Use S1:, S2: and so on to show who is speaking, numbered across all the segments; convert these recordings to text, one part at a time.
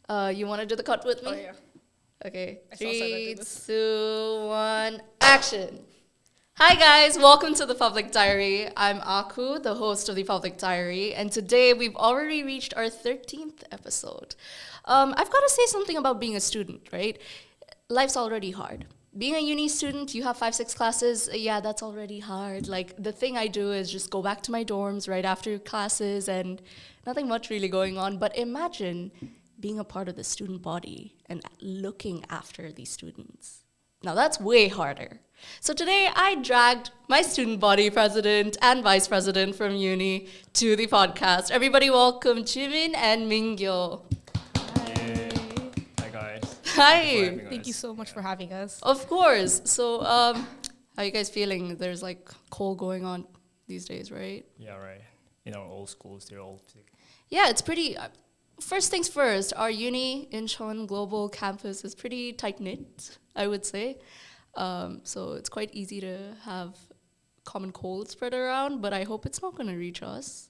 S1: You want to do the cut with me?
S2: Oh, yeah.
S1: Okay.
S2: I saw Sarah do
S1: 3,
S2: this.
S1: 2, 1, action. Hi guys, welcome to the Public Diary. I'm Aku, the host of the Public Diary, and today we've already reached our 13th episode. I've got to say something about being a student, right? Life's already hard. Being a uni student, you have 5-6 classes. Yeah, that's already hard. Like, the thing I do is just go back to my dorms right after classes and nothing much really going on. But imagine being a part of the student body and looking after these students. Now, that's way harder. So today, I dragged my student body president and vice president from uni to the podcast. Everybody welcome Jimin and Mingyo.
S3: Yeah. Hi guys.
S1: Hi.
S2: Thank you so much for having us.
S1: Of course. So, how are you guys feeling? There's like cold going on these days, right?
S3: Yeah, right. In our old schools, they're all sick.
S1: Yeah, it's pretty. First things first, our uni Incheon Global Campus is pretty tight knit, I would say. So it's quite easy to have common cold spread around, but I hope it's not going to reach us.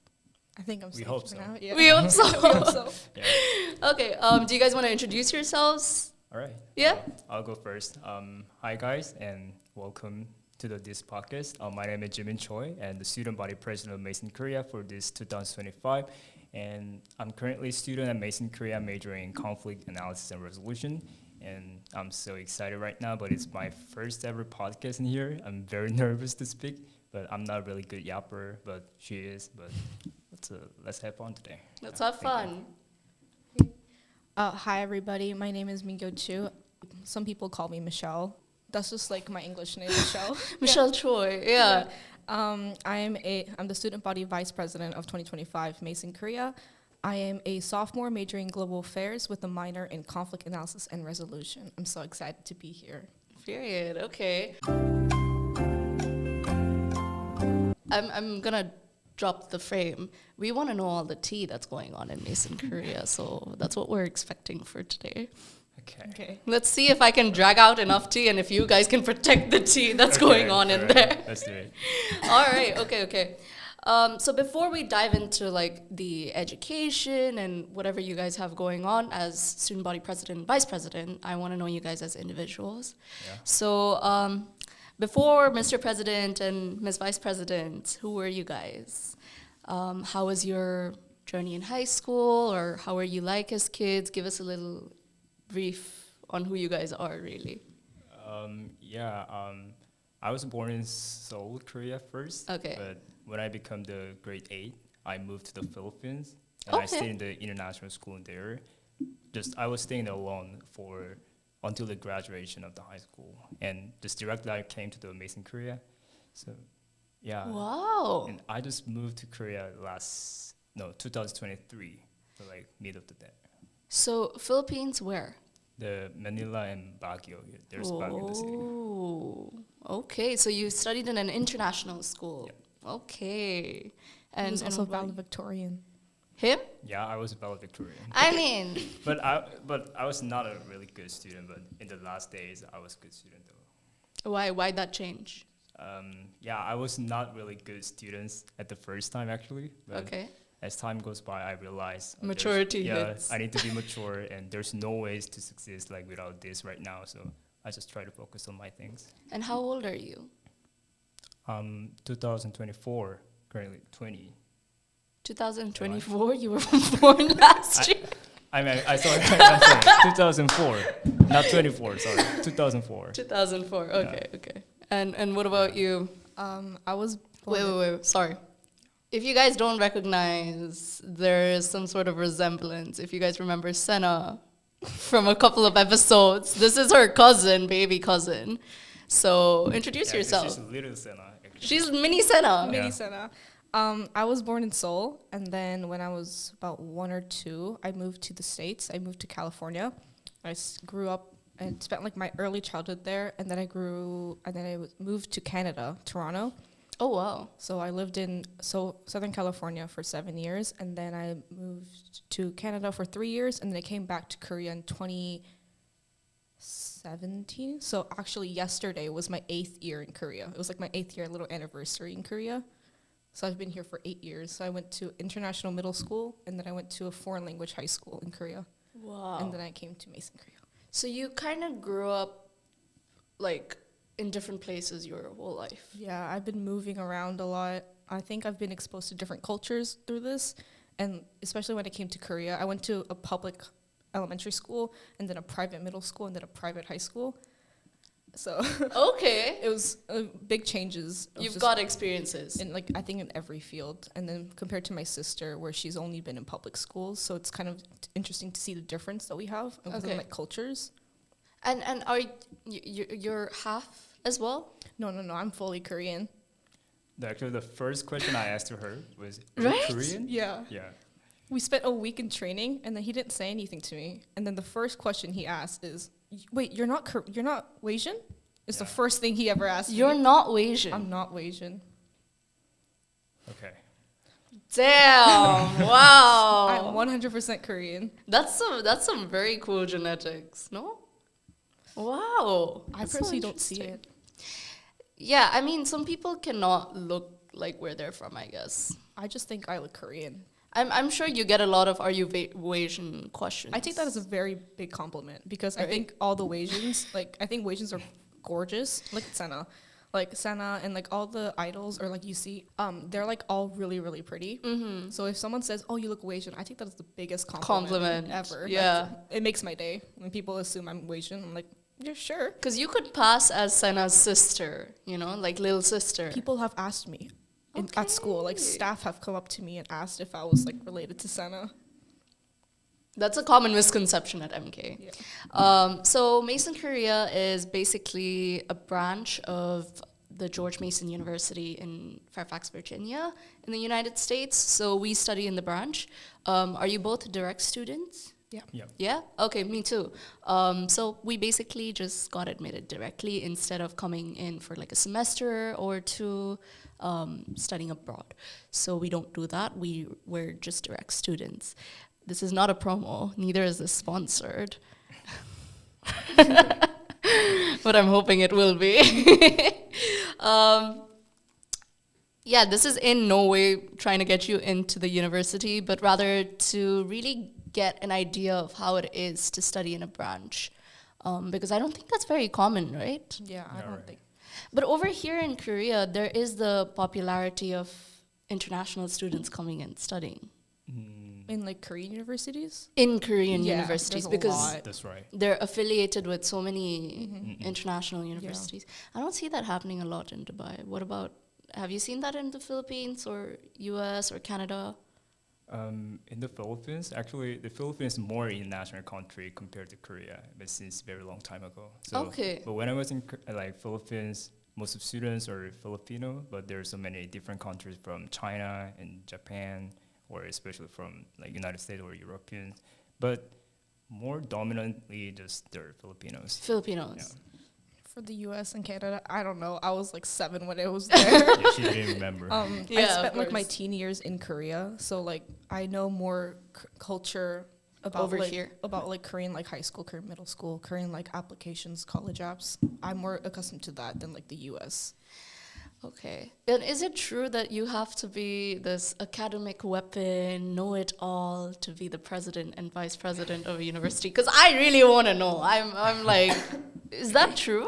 S2: I think I'm
S3: We
S2: safe
S3: hope
S2: for
S3: so.
S2: now. Yeah.
S1: We hope so.
S2: We hope so.
S3: Yeah.
S1: Okay. Do you guys want to introduce yourselves?
S3: All right.
S1: Yeah.
S3: I'll go first. Hi guys, and welcome to this podcast. My name is Jimin Choi, and the student body president of Mason Korea for this 2025. And I'm currently a student at Mason Korea, majoring in conflict analysis and resolution. And I'm so excited right now, but it's my first ever podcast in here. I'm very nervous to speak, but I'm not a really good yapper, but she is. But let's have fun today.
S1: Let's have
S3: Thank you.
S1: fun.
S2: Hi, everybody. My name is Mingyo Chu. Some people call me Michelle. That's just like my English name, Michelle.
S1: Michelle Choi. Yeah.
S2: I'm the student body vice president of 2025 Mason Korea. I am a sophomore majoring in global affairs with a minor in conflict analysis and resolution. I'm so excited to be here.
S1: Period. Okay. I'm gonna drop the frame. We want to know all the tea that's going on in Mason Korea, so that's what we're expecting for today.
S3: Okay.
S1: Let's see if I can drag out enough tea and if you guys can protect the tea that's going on in
S3: alright,
S1: there.
S3: Let's do it.
S1: All right. Okay. So before we dive into like the education and whatever you guys have going on as student body president and vice president, I want to know you guys as individuals.
S3: Yeah.
S1: So before Mr. President and Ms. Vice President, who were you guys? How was your journey in high school, or how were you like as kids? Give us a little brief on who you guys are, really.
S3: I was born in Seoul, Korea first.
S1: Okay.
S3: But when I became the grade 8, I moved to the Philippines. And I
S1: Okay.
S3: stayed in the international school there. I was staying there alone until the graduation of the high school. And just directly I came to the Mason Korea. So, yeah.
S1: Wow.
S3: And I just moved to Korea 2023, so like mid of the day.
S1: So Philippines, where?
S3: The Manila and Baguio. There's Baguio in the city.
S1: Oh, okay. So you studied in an international school.
S3: Yep.
S1: Okay.
S2: And he's also
S1: what about
S2: valedictorian.
S1: him?
S3: Yeah, I was valedictorian.
S1: I mean,
S3: But I was not a really good student. But in the last days, I was a good student though.
S1: why that change?
S3: I was not really good students at the first time actually. But
S1: Okay.
S3: as time goes by, I realized
S1: Maturity hits.
S3: I need to be mature, and there's no ways to succeed like without this right now. So I just try to focus on my things.
S1: And how old are you?
S3: 2024, currently 20.
S1: 2024. You were born last year.
S3: I'm sorry, 2004, not 24. Sorry, 2004.
S1: 2004. Okay. And what about you?
S2: I was born
S1: Wait. Sorry. If you guys don't recognize, there is some sort of resemblance. If you guys remember Senna from a couple of episodes, this is her cousin, baby cousin. So introduce yourself.
S3: She's a little Senna. Actually.
S1: She's mini Senna.
S3: Yeah.
S2: Mini Sena. I was born in Seoul, and then when I was about 1 or 2, I moved to the States. I moved to California. I grew up and spent like my early childhood there, and then I moved to Canada, Toronto.
S1: Oh, wow.
S2: So I lived in Southern California for 7 years, and then I moved to Canada for 3 years, and then I came back to Korea in 2017. So actually yesterday was my 8th year in Korea. It was like my 8th year little anniversary in Korea. So I've been here for 8 years. So I went to international middle school, and then I went to a foreign language high school in Korea.
S1: Wow.
S2: And then I came to Mason Korea.
S1: So you kind of grew up like in different places your whole life.
S2: Yeah, I've been moving around a lot. I think I've been exposed to different cultures through this. And especially when I came to Korea, I went to a public elementary school and then a private middle school and then a private high school. So
S1: Okay.
S2: it was big changes. It was
S1: You've
S2: just
S1: got experiences.
S2: in like I think in every field. And then compared to my sister where she's only been in public schools, so it's kind of interesting to see the difference that we have within
S1: Okay.
S2: like cultures.
S1: And are you're half as well?
S2: No, I'm fully Korean.
S3: Actually, the first question I asked to her was, "Are you
S1: Right?
S3: Korean?"
S2: Yeah.
S3: Yeah.
S2: We spent a week in training, and then he didn't say anything to me. And then the first question he asked is, "Wait, you're not Asian?" It's the
S3: Yeah.
S2: first thing he ever asked
S1: You're
S2: me.
S1: not Asian.
S2: I'm not Asian.
S3: Okay.
S1: Damn! Wow.
S2: I'm 100% Korean.
S1: That's some very cool genetics. No? Wow.
S2: I
S1: That's so
S2: personally don't see
S1: interesting.
S2: it.
S1: Yeah, I mean, some people cannot look like where they're from, I guess.
S2: I just think I look Korean.
S1: I'm sure you get a lot of "Are you Asian?" questions.
S2: I take that as a very big compliment because I
S1: Right.
S2: think all the Asians, I think Asians are gorgeous. Look at Senna. Like Senna and like all the idols or like you see, they're like all really, really pretty.
S1: Mm-hmm.
S2: So if someone says, "Oh, you look Asian," I think that is the biggest
S1: Compliment.
S2: ever.
S1: Yeah.
S2: It makes my day when people assume I'm Asian. I'm like, "Yeah, sure."
S1: Because you could pass as Senna's sister, like little sister.
S2: People have asked me at school, like
S1: Okay.
S2: staff have come up to me and asked if I was like related to Senna.
S1: That's a common misconception at MK.
S2: Yeah.
S1: So Mason Korea is basically a branch of the George Mason University in Fairfax, Virginia, in the United States. So we study in the branch. Are you both direct students?
S2: Yeah.
S3: Yeah.
S1: Yeah? Okay, me too. So we basically just got admitted directly instead of coming in for like a semester or two studying abroad. So we don't do that. We're just direct students. This is not a promo, neither is this sponsored. But I'm hoping it will be. Yeah, this is in no way trying to get you into the university, but rather to really get an idea of how it is to study in a branch. Because I don't think that's very common, right?
S2: Yeah, I
S3: Yeah,
S2: don't
S3: right.
S2: think.
S1: But over here in Korea, there is the popularity of international students coming and studying
S2: In like Korean universities?
S1: in Korean
S2: Yeah,
S1: universities
S2: there's a
S1: because
S2: lot.
S3: That's right.
S1: they're affiliated with so many
S3: Mhm.
S1: international universities. I don't see that happening a lot in Dubai. What about, have you seen that in the Philippines or US or Canada?
S3: In the Philippines, actually, the Philippines is more international country compared to Korea, but since very long time ago. So,
S1: Okay.
S3: But when I was in Philippines, most of students are Filipino, but there are so many different countries from China and Japan, or especially from like United States or Europeans. But more dominantly, just they're Filipinos.
S1: Filipinos.
S3: Yeah.
S2: For the US and Canada, I don't know. I was like 7 when I was there.
S3: Yeah, she didn't remember.
S2: I
S1: Yeah, of
S2: spent like my
S1: course.
S2: teen years in Korea, so like I know more culture about
S1: Over
S2: like,
S1: here.
S2: about like Korean like high school, Korean middle school, Korean like applications, college apps. I'm more accustomed to that than like the US.
S1: Okay. And is it true that you have to be this academic weapon, know it all, to be the president and vice president of a university? Because I really want to know. I'm like, is that true?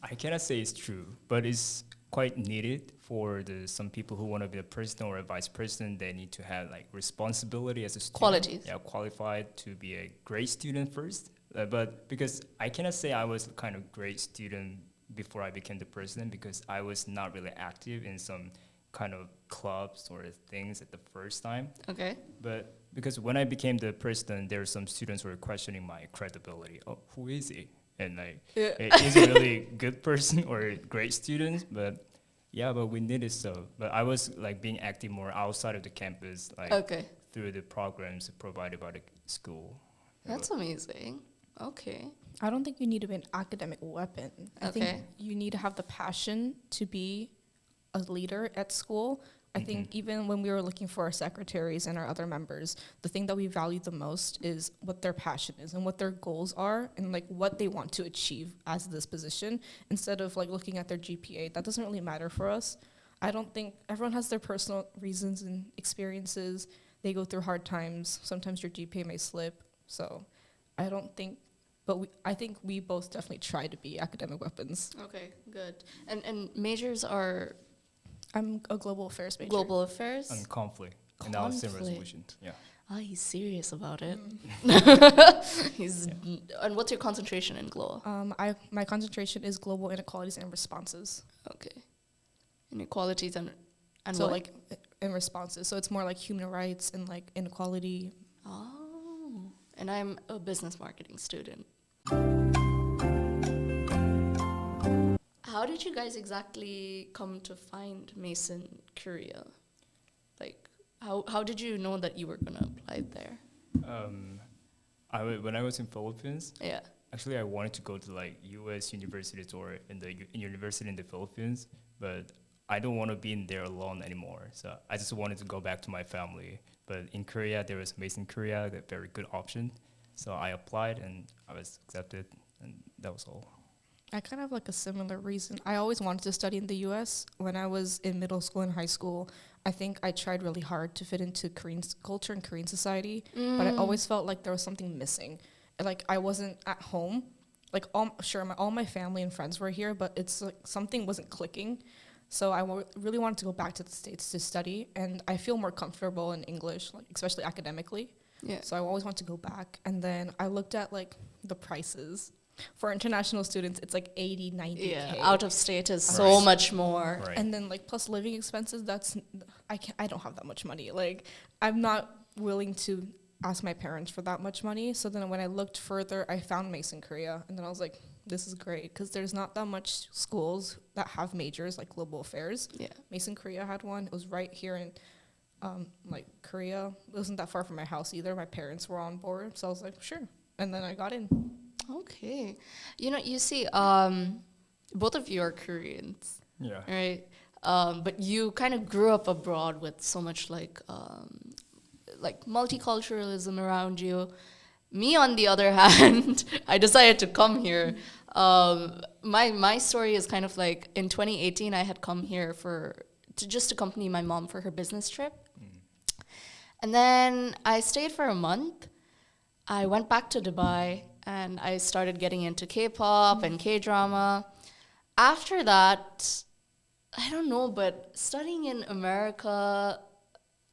S3: I cannot say it's true, but it's quite needed for some people who want to be a president or a vice president. They need to have like responsibility as a student.
S1: Qualities.
S3: Yeah, qualified to be a great student first. But because I cannot say I was kind of great student before I became the president, because I was not really active in some kind of clubs or things at the first time.
S1: Okay.
S3: But because when I became the president, there were some students who were questioning my credibility. Oh, who is he? And like, is he really a good person or a great student? But yeah, but we needed so. But I was like being active more outside of the campus, like
S1: Okay.
S3: through the programs provided by the school.
S1: That's amazing. Okay.
S2: I don't think you need to be an academic weapon. I
S1: Okay.
S2: think you need to have the passion to be a leader at school. I think even when we were looking for our secretaries and our other members, the thing that we value the most is what their passion is and what their goals are and like what they want to achieve as this position, instead of like looking at their GPA. That doesn't really matter for us. I don't think everyone has their personal reasons and experiences. they go through hard times. Sometimes your GPA may slip. So I don't think, but I think we both definitely try to be academic weapons.
S1: Okay, good. And majors are
S2: I'm a global affairs major.
S1: global affairs.
S3: And conflict. And now it's in
S1: Conflict.
S3: resolution. Yeah.
S1: Ah, he's serious about it. He's
S3: Yeah.
S1: And what's your concentration in GLO?
S2: My concentration is global inequalities and responses.
S1: Okay, inequalities and
S2: So
S1: what?
S2: like in responses. So it's more like human rights and like inequality.
S1: Oh, and I'm a business marketing student. How did you guys exactly come to find Mason Korea? Like, how did you know that you were gonna apply there?
S3: When I was in Philippines,
S1: Yeah.
S3: actually I wanted to go to like U.S. universities or in university in the Philippines, but I don't want to be in there alone anymore. So I just wanted to go back to my family. But in Korea, there was Mason Korea, a very good option. So I applied and I was accepted, and that was all.
S2: I kind of have like a similar reason. I always wanted to study in the U.S. When I was in middle school and high school, I think I tried really hard to fit into Korean culture and Korean society, but I always felt like there was something missing. And, like, I wasn't at home. Like, all my family and friends were here, but it's like something wasn't clicking. So I really wanted to go back to the States to study, and I feel more comfortable in English, like especially academically.
S1: Yeah.
S2: So I always want to go back. And then I looked at like the prices. For international students, it's like 80, 90K.
S1: Yeah, out of state is so
S3: Right.
S1: much more.
S3: Right.
S2: And then like plus living expenses, I don't have that much money. Like I'm not willing to ask my parents for that much money. So then when I looked further, I found Mason Korea, and then I was like, this is great because there's not that much schools that have majors like global affairs.
S1: Yeah.
S2: Mason Korea had one. It was right here in like Korea. It wasn't that far from my house either. My parents were on board, so I was like, sure. And then I got in.
S1: Okay. You see, both of you are Koreans,
S3: Yeah.
S1: right? But you kind of grew up abroad with so much like multiculturalism around you. Me, on the other hand, I decided to come here. My story is kind of like in 2018, I had come here to just accompany my mom for her business trip. And then I stayed for a month. I went back to Dubai and I started getting into K-pop and K-drama. After that, I don't know, but studying in America,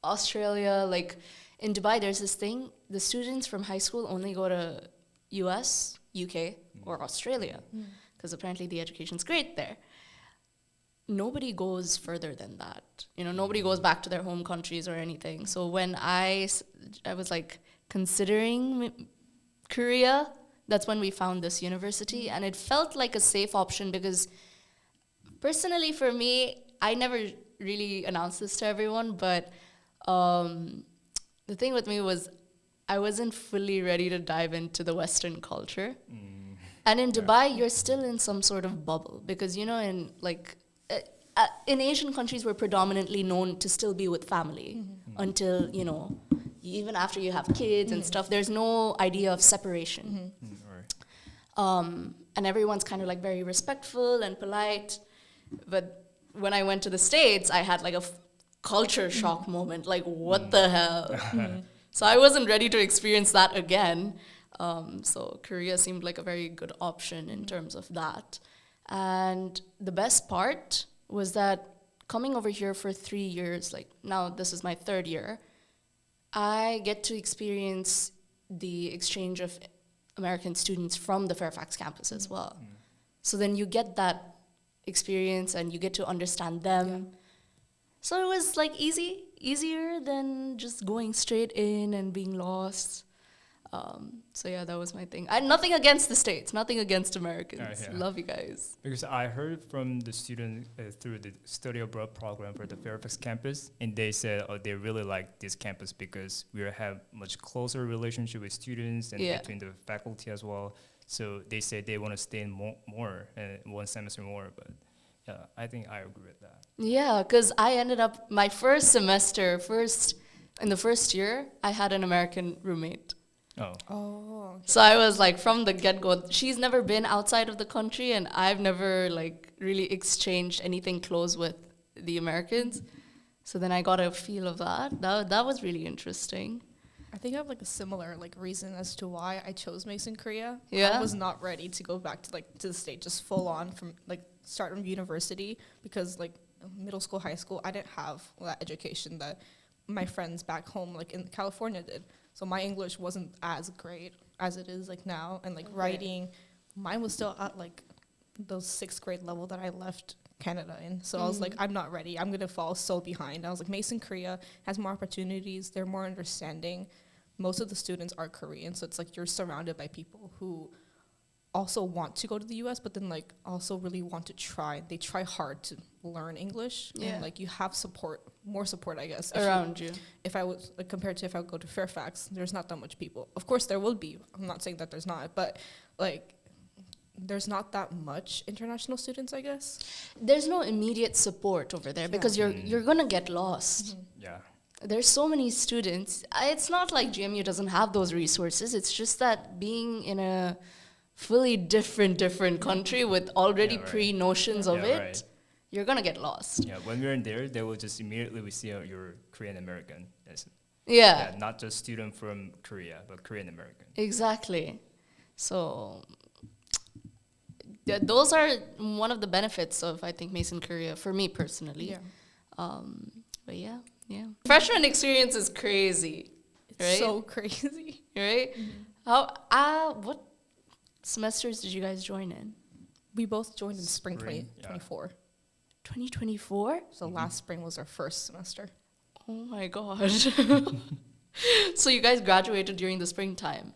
S1: Australia, like in Dubai, there's this thing, the students from high school only go to US, UK, or Australia, because apparently the education's great there. Nobody goes further than that. Nobody goes back to their home countries or anything. So when I was like considering Korea, that's when we found this university, and it felt like a safe option because personally for me, I never really announced this to everyone, but the thing with me was I wasn't fully ready to dive into the Western culture. And in Dubai, you're still in some sort of bubble because, in Asian countries, we're predominantly known to still be with family until, even after you have kids and stuff, there's no idea of separation.
S3: Right.
S1: And everyone's kind of like very respectful and polite. But when I went to the States, I had like a culture shock moment. Like, what the hell? So I wasn't ready to experience that again. So Korea seemed like a very good option in terms of that. And the best part was that coming over here for 3 years, like now this is my third year, I get to experience the exchange of American students from the Fairfax campus as well. So then you get that experience and you get to understand them. Yeah. So it was like easier than just going straight in and being lost. So yeah, that was my thing. Nothing against the States, nothing against Americans.
S3: Yeah.
S1: Love you guys.
S3: Because I heard from the student through the study abroad program for the Fairfax campus, and they said they really like this campus because we have much closer relationship with students and between the faculty as well. So they said they want to stay in more 1 semester more, but yeah, I think I agree with that.
S1: Yeah, because I ended up, my first semester, in the first year, I had an American roommate.
S2: Oh.
S1: So I was like, from the get-go, she's never been outside of the country, and I've never like really exchanged anything close with the Americans. So then I got a feel of that. That was really interesting.
S2: I think I have like a similar like reason as to why I chose Mason Korea.
S1: Yeah?
S2: I was not ready to go back to the state just full on from like start from university, because like middle school, high school, I didn't have that education that my friends back home like in California did. So my English wasn't as great as it is like now, and like writing, mine was still at like the 6th grade level that I left Canada in. So I was like, I'm not ready. I'm gonna fall so behind. I was like, Mason Korea has more opportunities. They're more understanding. Most of the students are Korean, so it's like you're surrounded by people who also want to go to the U.S., but then like also really want to try. They try hard to learn English, and like you have more support, I guess,
S1: Around you.
S2: If I was like compared to if I would go to Fairfax, there's not that much people. Of course, there will be. I'm not saying that there's not, but like there's not that much international students, I guess.
S1: There's no immediate support over there because you're gonna get lost.
S3: Yeah.
S1: There's so many students. It's not like GMU doesn't have those resources. It's just that being in a fully different country with already pre-notions of it, you're gonna get lost.
S3: Yeah, when we're in there, they will just immediately see you're Korean American.
S1: Yeah,
S3: not just student from Korea, but Korean American.
S1: exactly. So those are one of the benefits of, I think, Mason Korea for me personally.
S2: Yeah.
S1: But yeah. Freshman experience is crazy, right?
S2: So crazy,
S1: right? What semesters did you guys join in?
S2: We both joined in spring
S3: Spring,
S2: 2024.
S1: 2024?
S2: So last spring was our first semester.
S1: Oh my god. So you guys graduated during the springtime?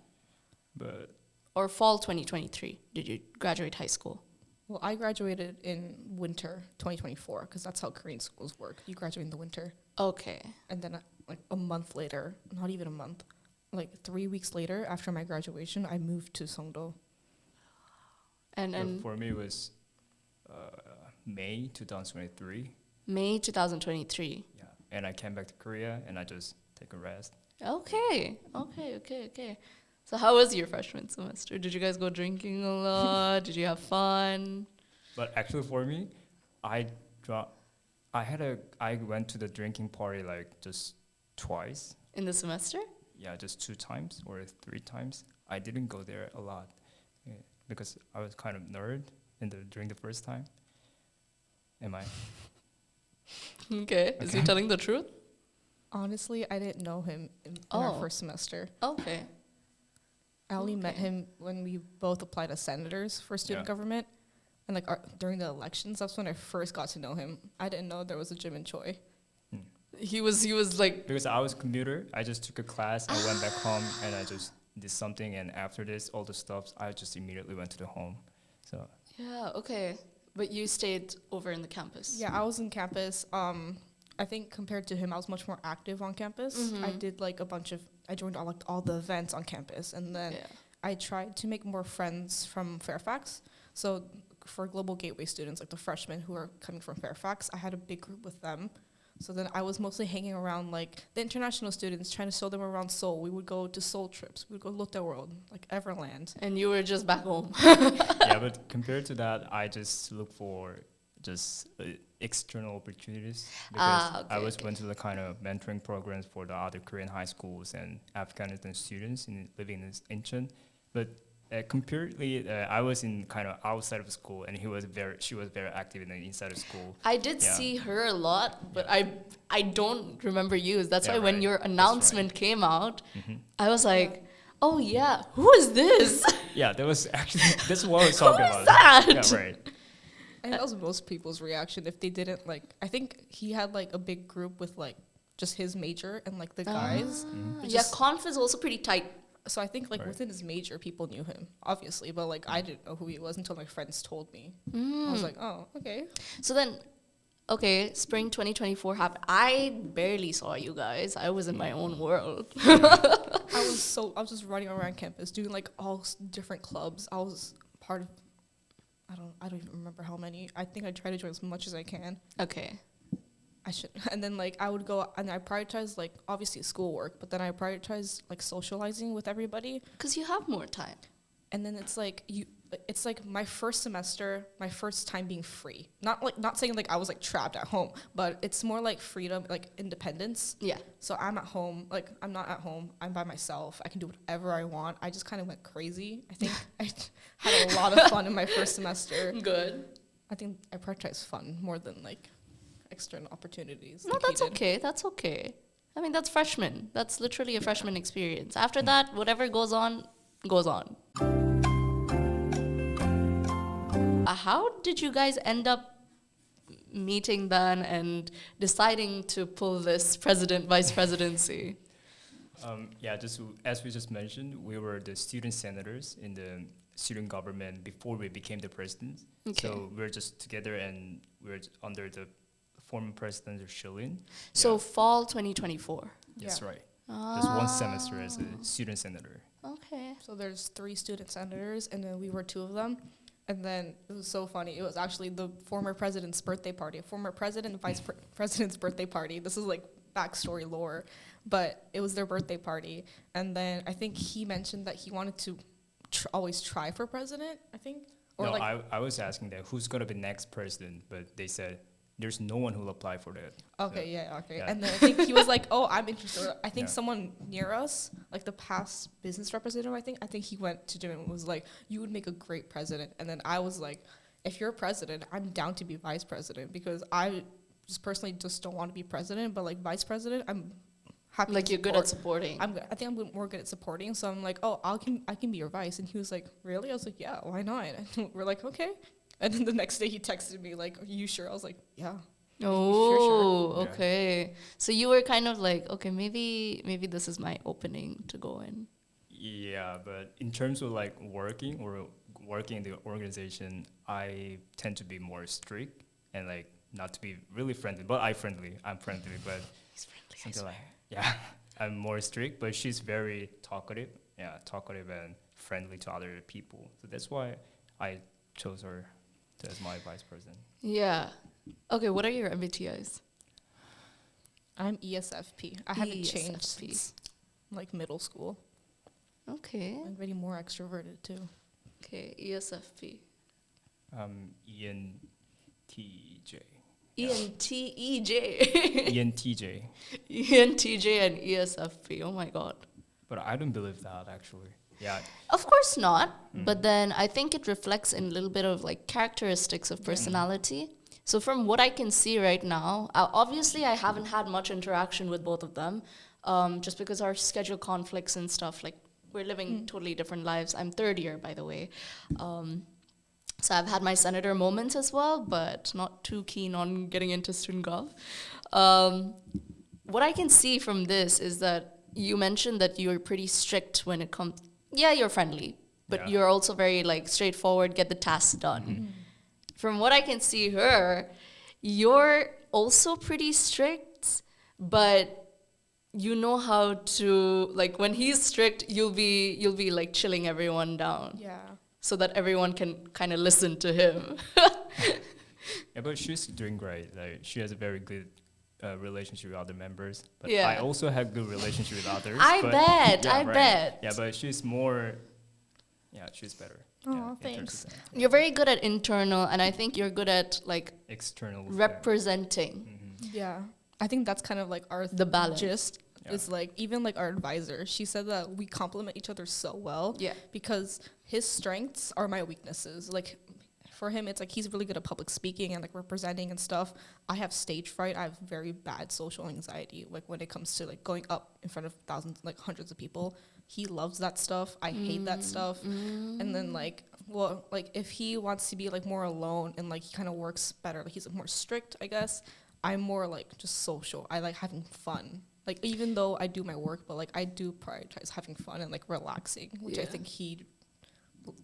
S3: But
S1: Or fall 2023? Did you graduate high school?
S2: Well, I graduated in winter 2024 because that's how Korean schools work. You graduate in the winter.
S1: Okay.
S2: And then like a month later, not even a month, like 3 weeks later after my graduation, I moved to Songdo.
S1: And
S3: for me, it was May 2023.
S1: May 2023.
S3: Yeah, and I came back to Korea and I just take a rest.
S1: Okay. So how was your freshman semester? Did you guys go drinking a lot? Did you have fun?
S3: But actually, for me, I went to the drinking party like just twice.
S1: In the semester?
S3: Yeah, just 2 times or 3 times. I didn't go there a lot because I was kind of nerd during the first time. Am I?
S1: Okay. Is he telling the truth?
S2: Honestly, I didn't know him in our first semester.
S1: Okay.
S2: I only met him when we both applied as senators for student government. And like during the elections, that's when I first got to know him. I didn't know there was a Jimin Choi.
S1: He was like...
S3: Because I was computer, I just took a class, I went back home, and I just did something. And after this, all the stuff, I just immediately went to the home. So
S1: Yeah, okay. But you stayed over in the campus.
S2: Yeah, I was in campus. I think compared to him, I was much more active on campus. I did like I joined all the events on campus, and then I tried to make more friends from Fairfax. So for Global Gateway students, like the freshmen who are coming from Fairfax, I had a big group with them. So then I was mostly hanging around like the international students, trying to show them around Seoul. We would go to Seoul trips. We would go to Lotte World, like Everland.
S1: And you were just back home.
S3: yeah, but compared to that, I just look for just external opportunities because I went to the kind of mentoring programs for the other Korean high schools and Afghanistan students living in Incheon. But comparatively, I was in kind of outside of school, and she was very active in the inside of school.
S1: I did see her a lot, but I don't remember you. That's why when your announcement came out, I was like, oh yeah, who is this?
S3: Yeah, that was actually that's what I was talking about.
S1: That?
S3: Yeah, right.
S2: And that was most people's reaction if they didn't like. I think he had like a big group with like just his major and like the guys.
S1: Yeah, Conf is also pretty tight.
S2: So I think like within his major, people knew him obviously, but like I didn't know who he was until my friends told me. I was like, oh, okay.
S1: So then, spring 2024 happened. I barely saw you guys. I was in my own world.
S2: I was just running around campus doing like all different clubs. I was part of. I don't even remember how many. I think I try to join as much as I can.
S1: Okay.
S2: I should. And then like I would go and I prioritize like obviously schoolwork, but then I prioritize like socializing with everybody.
S1: Because you have more time.
S2: And then it's like it's like my first semester, my first time being free. Not saying like I was like trapped at home, but it's more like freedom, like independence.
S1: Yeah.
S2: So I'm at home, like I'm not at home. I'm by myself. I can do whatever I want. I just kind of went crazy. I think I had a lot of fun in my first semester.
S1: Good.
S2: I think I prioritize fun more than like external opportunities.
S1: No,
S2: like
S1: that's
S2: he did.
S1: okay. That's okay. I mean, that's freshman. That's literally a freshman experience. After that, whatever goes on, goes on. How did you guys end up meeting then and deciding to pull this vice presidency?
S3: Just as we just mentioned, we were the student senators in the student government before we became the president.
S1: Okay.
S3: So we were just together and we were under the former president of Shilin.
S1: So fall 2024.
S3: That's
S2: Yeah.
S3: right. Just one semester as a student senator.
S1: Okay.
S2: So there's 3 student senators, and then we were 2 of them. And then it was so funny. It was actually the former president's birthday party, former president and president's birthday party. This is like backstory lore, but it was their birthday party. And then I think he mentioned that he wanted to always try for president, I think. Or
S3: No,
S2: like,
S3: I was asking that who's going to be next president, but they said there's no one who'll apply for that.
S2: okay.
S3: Yeah.
S2: And then I think he was like, oh, I'm interested. I think
S3: Yeah.
S2: someone near us, like the past business representative, I think he went to Jim and was like, you would make a great president. And then I was like, if you're president, I'm down to be vice president, because I just personally just don't want to be president, but like vice president, I'm happy.
S1: Like
S2: to
S1: you're good at supporting.
S2: I think I'm more good at supporting. So I'm like, oh, I can be your vice. And he was like, really? I was like, yeah, why not? And we're like, okay. And then the next day he texted me like, are you sure? I was like, yeah.
S1: Oh,
S3: Sure.
S1: okay. So you were kind of like, okay, maybe this is my opening to go in.
S3: Yeah, but in terms of like working in the organization, I tend to be more strict and like not to be really friendly. But I'm friendly, but
S1: He's friendly, I
S3: something
S1: swear.
S3: like yeah, I'm more strict. But she's very talkative. Yeah, talkative and friendly to other people. So that's why I chose her as my vice president.
S1: Yeah. Okay, what are your MBTIs?
S2: I'm ESFP. I haven't changed
S1: ESFP.
S2: since like middle school.
S1: Okay.
S2: I'm getting more extroverted too.
S1: Okay, ESFP.
S3: ENTJ.
S1: ENTEJ.
S3: ENTJ.
S1: ENTJ and ESFP. Oh my god.
S3: But I don't believe that actually. Yeah.
S1: Of course not, but then I think it reflects in a little bit of like characteristics of personality. So from what I can see right now, obviously I haven't had much interaction with both of them, just because our schedule conflicts and stuff. Like we're living totally different lives. I'm third year, by the way. So I've had my senator moments as well, but not too keen on getting into student gov. What I can see from this is that you mentioned that you're pretty strict when it comes. Yeah, you're friendly, but
S3: Yeah.
S1: you're also very like straightforward, get the tasks done. From what I can see her, you're also pretty strict, but you know how to like when he's strict, you'll be like chilling everyone down
S2: Yeah.
S1: so that everyone can kind of listen to him.
S3: Yeah, but she's doing great. Like she has a very good relationship with other members. But
S1: Yeah.
S3: I also have good relationship with others.
S1: I
S3: but
S1: bet.
S3: yeah,
S1: I
S3: right.
S1: bet.
S3: Yeah, but she's more. Yeah, she's better.
S2: Aw,
S3: yeah, in terms
S2: thanks.
S3: of that.
S1: You're very good at internal, and I think you're good at like
S3: External.
S1: representing
S2: Yeah. I think that's kind of like our
S1: the balance.
S2: gist.
S3: Yeah.
S2: It's like even like our advisor, she said that we complement each other so well.
S1: Yeah.
S2: Because his strengths are my weaknesses. Like for him, it's like he's really good at public speaking and like representing and stuff. I have stage fright. I have very bad social anxiety. Like when it comes to like going up in front of thousands, like hundreds of people. He loves that stuff. I hate that stuff. And then like, well, like if he wants to be like more alone and like he kind of works better, like he's more strict, I guess. I'm more like just social. I like having fun. Like even though I do my work, but like I do prioritize having fun and like relaxing, which I
S1: Yeah.
S2: think he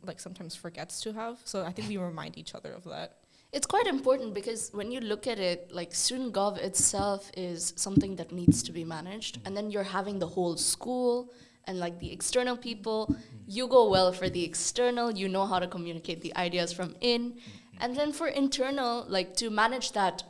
S2: like sometimes forgets to have. So I think we remind each other of that.
S1: It's quite important because when you look at it, like student gov itself is something that needs to be managed, and then you're having the whole school and like the external people. You go well for the external, you know how to communicate the ideas from in, and then for internal, like to manage that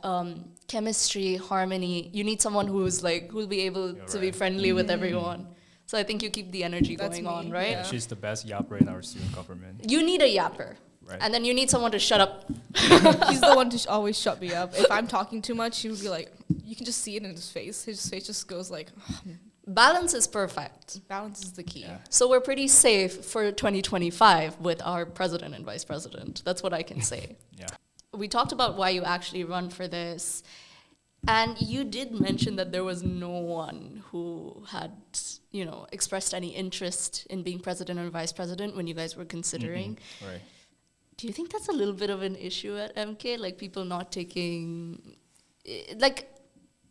S1: chemistry, harmony, you need someone who'll be able
S3: You're
S1: to be
S3: right.
S1: friendly with everyone. So I think you keep the energy
S2: That's
S1: going
S2: me,
S1: on, right?
S2: yeah.
S3: She's the best yapper in our student government.
S1: You need a yapper.
S3: Right.
S1: And then you need someone to shut up.
S2: He's the one to always shut me up. If I'm talking too much, he would be like, you can just see it in his face. His face just goes like,
S1: Balance is perfect.
S2: balance is the key.
S3: Yeah.
S1: So we're pretty safe for 2025 with our president and vice president. That's what I can say.
S3: Yeah.
S1: We talked about why you actually run for this. And you did mention that there was no one who had, expressed any interest in being president or vice president when you guys were considering.
S3: Right.
S1: Do you think that's a little bit of an issue at MK? Like people not taking,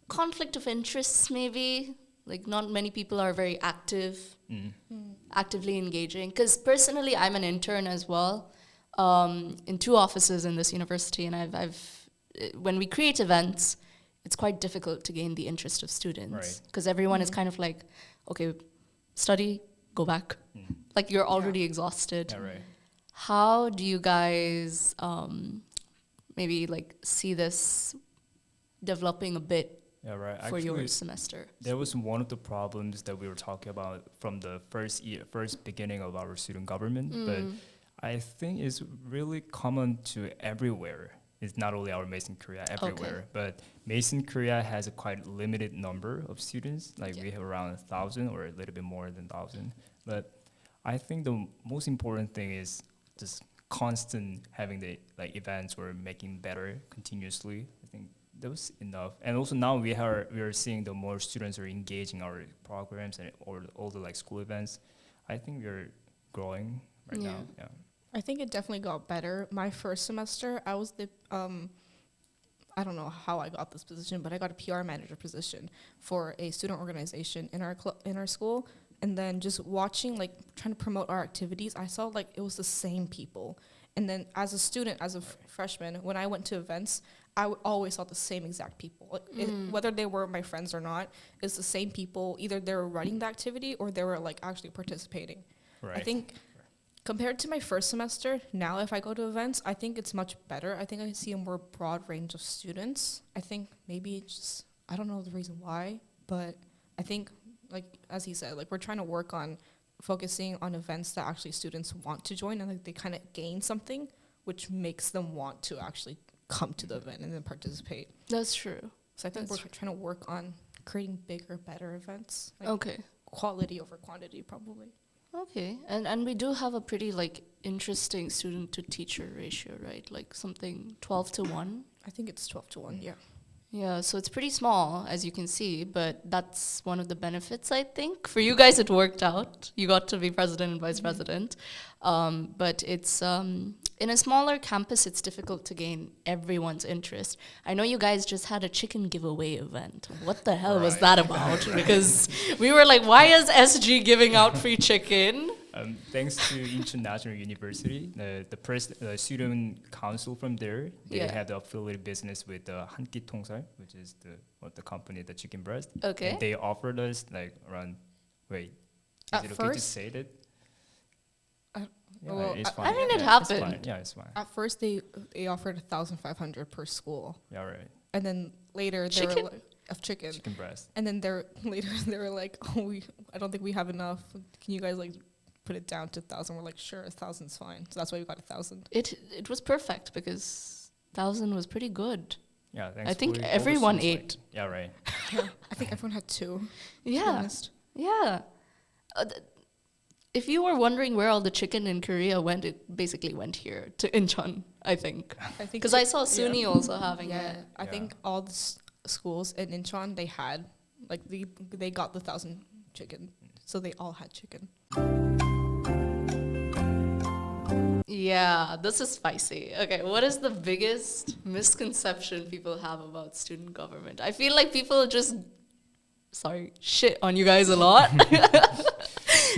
S1: conflict of interests maybe? Like not many people are very active, actively engaging. Because personally, I'm an intern as well in 2 offices in this university. And when we create events, it's quite difficult to gain the interest of students. Because everyone is kind of like, okay, study, go back. Like you're already exhausted.
S3: Yeah, right.
S1: How do you guys maybe see this developing a bit
S3: Yeah, right.
S1: for
S3: Actually,
S1: your semester?
S3: there was one of the problems that we were talking about from the first beginning of our student government, but I think it's really common to everywhere. It's not only our Mason Korea, everywhere, but Mason Korea has a quite limited number of students. We have around 1,000 or a little bit more than 1,000. But I think the most important thing is just constant having the events or making better continuously. I think that was enough. And also now we are seeing the more students are engaging our programs and or all the school events. I think we're growing right now. Yeah.
S2: I think it definitely got better. My first semester, I was the, I don't know how I got this position, but I got a PR manager position for a student organization in our school. And then just watching, trying to promote our activities, I saw it was the same people. And then as a student, as a freshman, when I went to events, I always saw the same exact people. Whether they were my friends or not, it's the same people. Either they were running the activity or they were actually participating.
S3: Right.
S2: I think compared to my first semester, now if I go to events, I think it's much better. I think I see a more broad range of students. I think maybe it's just, I don't know the reason why, but I think, as he said, we're trying to work on focusing on events that actually students want to join and they kind of gain something, which makes them want to actually come to the event and then participate.
S1: That's true.
S2: So I think we're trying to work on creating bigger, better events.
S1: Okay.
S2: Quality over quantity, probably.
S1: Okay. And we do have a pretty interesting student to teacher ratio, right? Something 12 to 1.
S2: I think it's 12 to 1, yeah.
S1: Yeah, so it's pretty small, as you can see, but that's one of the benefits, I think. For you guys, it worked out. You got to be president and vice president. But it's in a smaller campus, it's difficult to gain everyone's interest. I know you guys just had a chicken giveaway event. What the hell was that about? Because we were like, why is SG giving out free chicken?
S3: Thanks to International University, the student council from there, they have the affiliate business with 한끼 통살, which is the company, the chicken breast.
S1: Okay.
S3: And they offered us around, is
S2: At
S3: it okay to
S2: first-
S3: say that?
S2: well,
S3: It's
S2: I
S3: fine.
S1: mean, it
S3: It's
S1: happened.
S3: fine. Yeah, it's fine.
S2: At first, they offered 1,500 per school,
S3: Yeah, right.
S2: and then later they
S1: Chicken?
S2: were of chicken,
S3: Chicken breast.
S2: and then they were like, "Oh, I don't think we have enough. Can you guys put it down to 1,000?" We're like, "Sure, 1,000's fine." So that's why we got 1,000.
S1: It was perfect because 1,000 was pretty good.
S3: Yeah, thanks.
S1: I think
S3: for all the
S1: everyone
S3: students,
S1: ate.
S3: Yeah, right.
S2: Yeah, I think everyone had 2. To be
S1: Yeah.
S2: honest.
S1: Yeah. If you were wondering where all the chicken in Korea went, it basically went here to Incheon, I think.
S2: I think
S1: Because I saw SUNY also having
S2: Yeah,
S1: it.
S2: I think all the schools in Incheon, they had they got the 1,000 chicken, so they all had chicken.
S1: Yeah, this is spicy. Okay, what is the biggest misconception people have about student government? I feel like people just, shit on you guys a lot.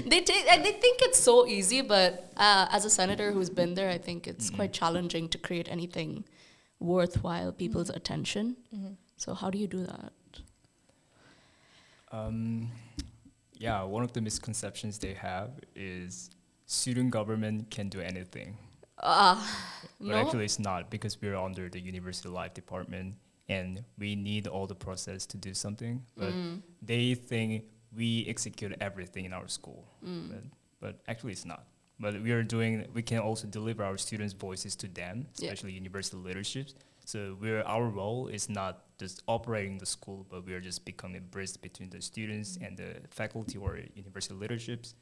S1: They think it's so easy, but as a senator who's been there, I think it's quite challenging to create anything worthwhile people's attention. So how do you do that?
S3: Yeah, one of the misconceptions they have is student government can do anything. But
S1: No?
S3: actually it's not, because we're under the university life department and we need all the process to do something. But they think we execute everything in our school, but actually it's not. But we can also deliver our students' voices to them, especially university leaderships. So our role is not just operating the school, but we are just becoming a bridge between the students and the faculty or university leaderships.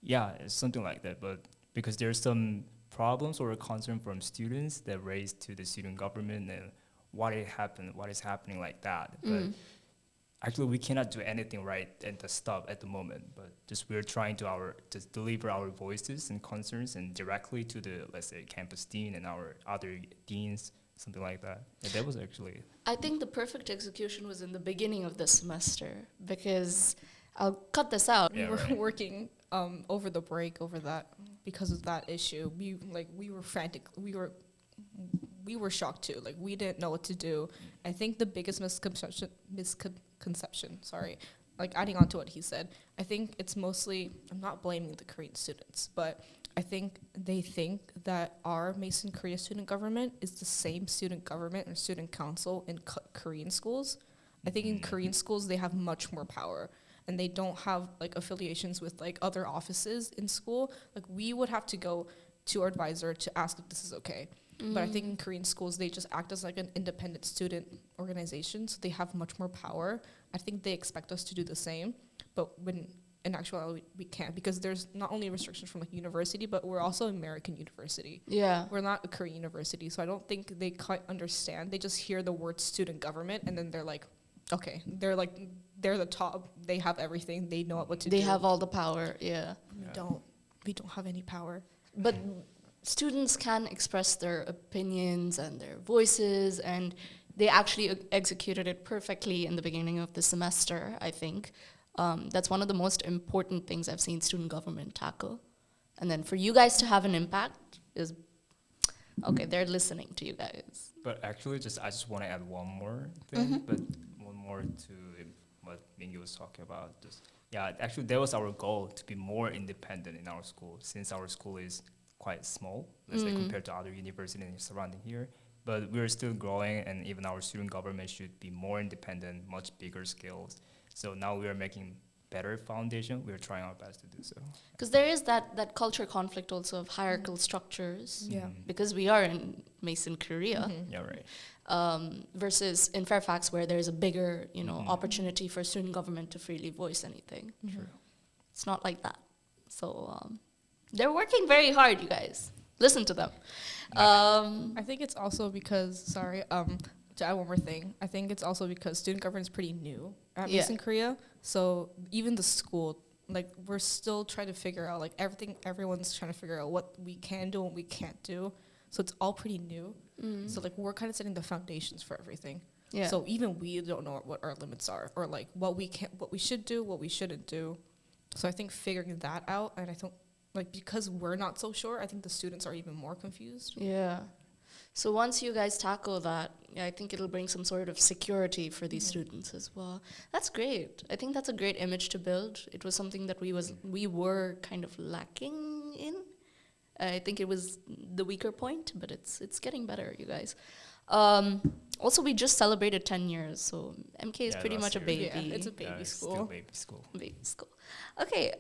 S3: Yeah, it's something like that. But because there's some problems or concern from students that raised to the student government and what is happening like that. But actually, we cannot do anything right at the stop at the moment. But just we're trying to deliver our voices and concerns and directly to the, let's say, campus dean and our other deans, something like that. And that was actually.
S1: I think the perfect execution was in the beginning of the semester because I'll cut this out.
S2: We were working over the break over that because of that issue. We were frantic. We were shocked too. Like we didn't know what to do. I think the biggest misconception, like adding on to what he said, I think it's mostly, I'm not blaming the Korean students, but I think they think that our Mason Korea student government is the same student government or student council in Korean schools. I think in Korean schools they have much more power and they don't have like affiliations with like other offices in school. Like we would have to go to our advisor to ask if this is okay. But I think in Korean schools, they just act as like an independent student organization, so they have much more power. I think they expect us to do the same, but when in actuality we can't because there's not only restrictions from like university, but we're also American university.
S1: Yeah.
S2: We're not a Korean university, so I don't think they quite understand. They just hear the word student government, and then they're like, okay, they're the top. They have everything. They know what to do.
S1: They have all the power, yeah.
S2: We don't have any power.
S1: But students can express their opinions and their voices, and they actually executed it perfectly in the beginning of the semester, I think. That's one of the most important things I've seen student government tackle. And then for you guys to have an impact is, okay, they're listening to you guys.
S3: But actually, I just want to add one more thing, but one more to what Mingyo was talking about. Actually, that was our goal, to be more independent in our school, since our school is quite small, let's say, compared to other universities surrounding here. But we're still growing, and even our student government should be more independent, much bigger scales. So now we are making better foundation. We're trying our best to do so.
S1: Because there is that culture conflict also of hierarchical structures.
S2: Yeah.
S1: Because we are in Mason, Korea.
S3: Yeah, right.
S1: Versus in Fairfax, where there's a bigger, opportunity for student government to freely voice anything.
S3: True.
S1: It's not like that. So they're working very hard, you guys. Listen to them.
S2: I think it's also because, to add one more thing, I think it's also because student government is pretty new at Mason Korea. So even the school, like, we're still trying to figure out, like, everyone's trying to figure out what we can do and what we can't do. So it's all pretty new. So, like, we're kind of setting the foundations for everything. Yeah. So even we don't know what our limits are, or, like, what we should do, what we shouldn't do. So I think figuring that out, and I think, like, because we're not so sure, I think the students are even more confused.
S1: Yeah. So once you guys tackle that, I think it'll bring some sort of security for these students as well. That's great. I think that's a great image to build. It was something that we were kind of lacking in. I think it was the weaker point, but it's getting better, you guys. Also, we just celebrated 10 years, so MK is pretty much a baby.
S2: Yeah, it's a baby school.
S3: Still baby school.
S1: Baby school. Okay,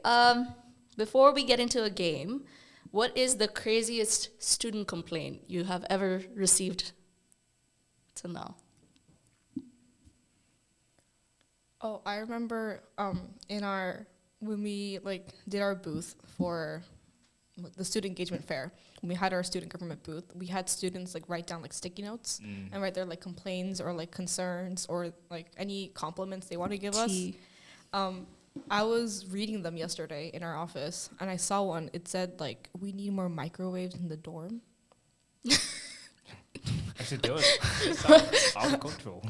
S1: before we get into a game, what is the craziest student complaint you have ever received till now?
S2: Oh, I remember when we did our booth for the student engagement fair, when we had our student government booth, we had students write down sticky notes and write their complaints or concerns or any compliments they want to give us. I was reading them yesterday in our office, and I saw one. It said, we need more microwaves in the dorm.
S3: Actually, that was out of control.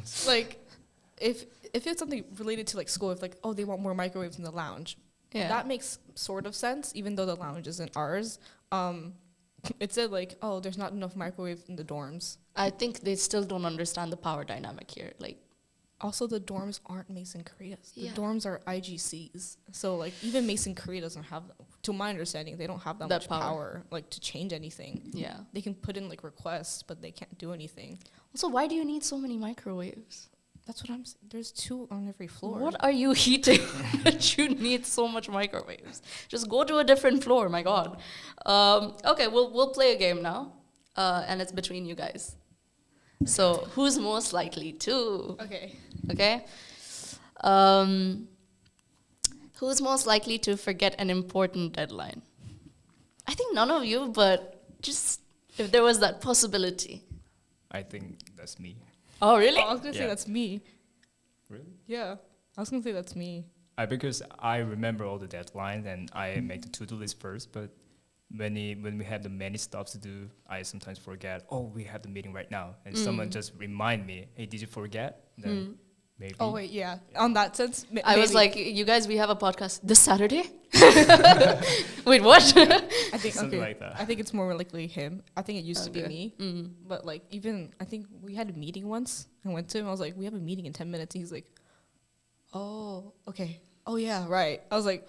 S2: If it's something related to, school, if, they want more microwaves in the lounge, that makes sort of sense, even though the lounge isn't ours. It said, there's not enough microwaves in the dorms.
S1: I think they still don't understand the power dynamic here.
S2: Also, the dorms aren't Mason Korea's. The dorms are IGCs. So, even Mason Korea doesn't have, to my understanding, they don't have that much power, to change anything.
S1: Yeah.
S2: They can put in, requests, but they can't do anything.
S1: Also, why do you need so many microwaves?
S2: That's what I'm saying. There's 2 on every floor.
S1: What are you heating that you need so much microwaves? Just go to a different floor, my God. Okay, we'll play a game now, and it's between you guys. So who's most likely to?
S2: Okay.
S1: Okay. Who's most likely to forget an important deadline? I think none of you, but just if there was that possibility.
S3: I think that's me.
S1: Oh, really?
S2: Oh, I was going to say
S3: Yeah.
S2: that's me.
S3: Really?
S2: Yeah. I was going to say that's me.
S3: Because I remember all the deadlines and I make the to-do list first, but when we have the many stuff to do, I sometimes forget, oh, we have the meeting right now. And someone just remind me, hey, did you forget? Then maybe.
S2: Oh, wait, yeah. On that sense,
S1: I was
S2: maybe.
S1: like, you guys, we have a podcast this Saturday? Wait, what?
S2: I think
S3: Something
S2: okay.
S3: like that.
S2: I think it's more likely him. I think it used to be
S1: Okay.
S2: me. But like even I think we had a meeting once. I went to him. I was like, "We have a meeting in 10 minutes." And he's like, "Oh, okay. Oh yeah, right." I was like,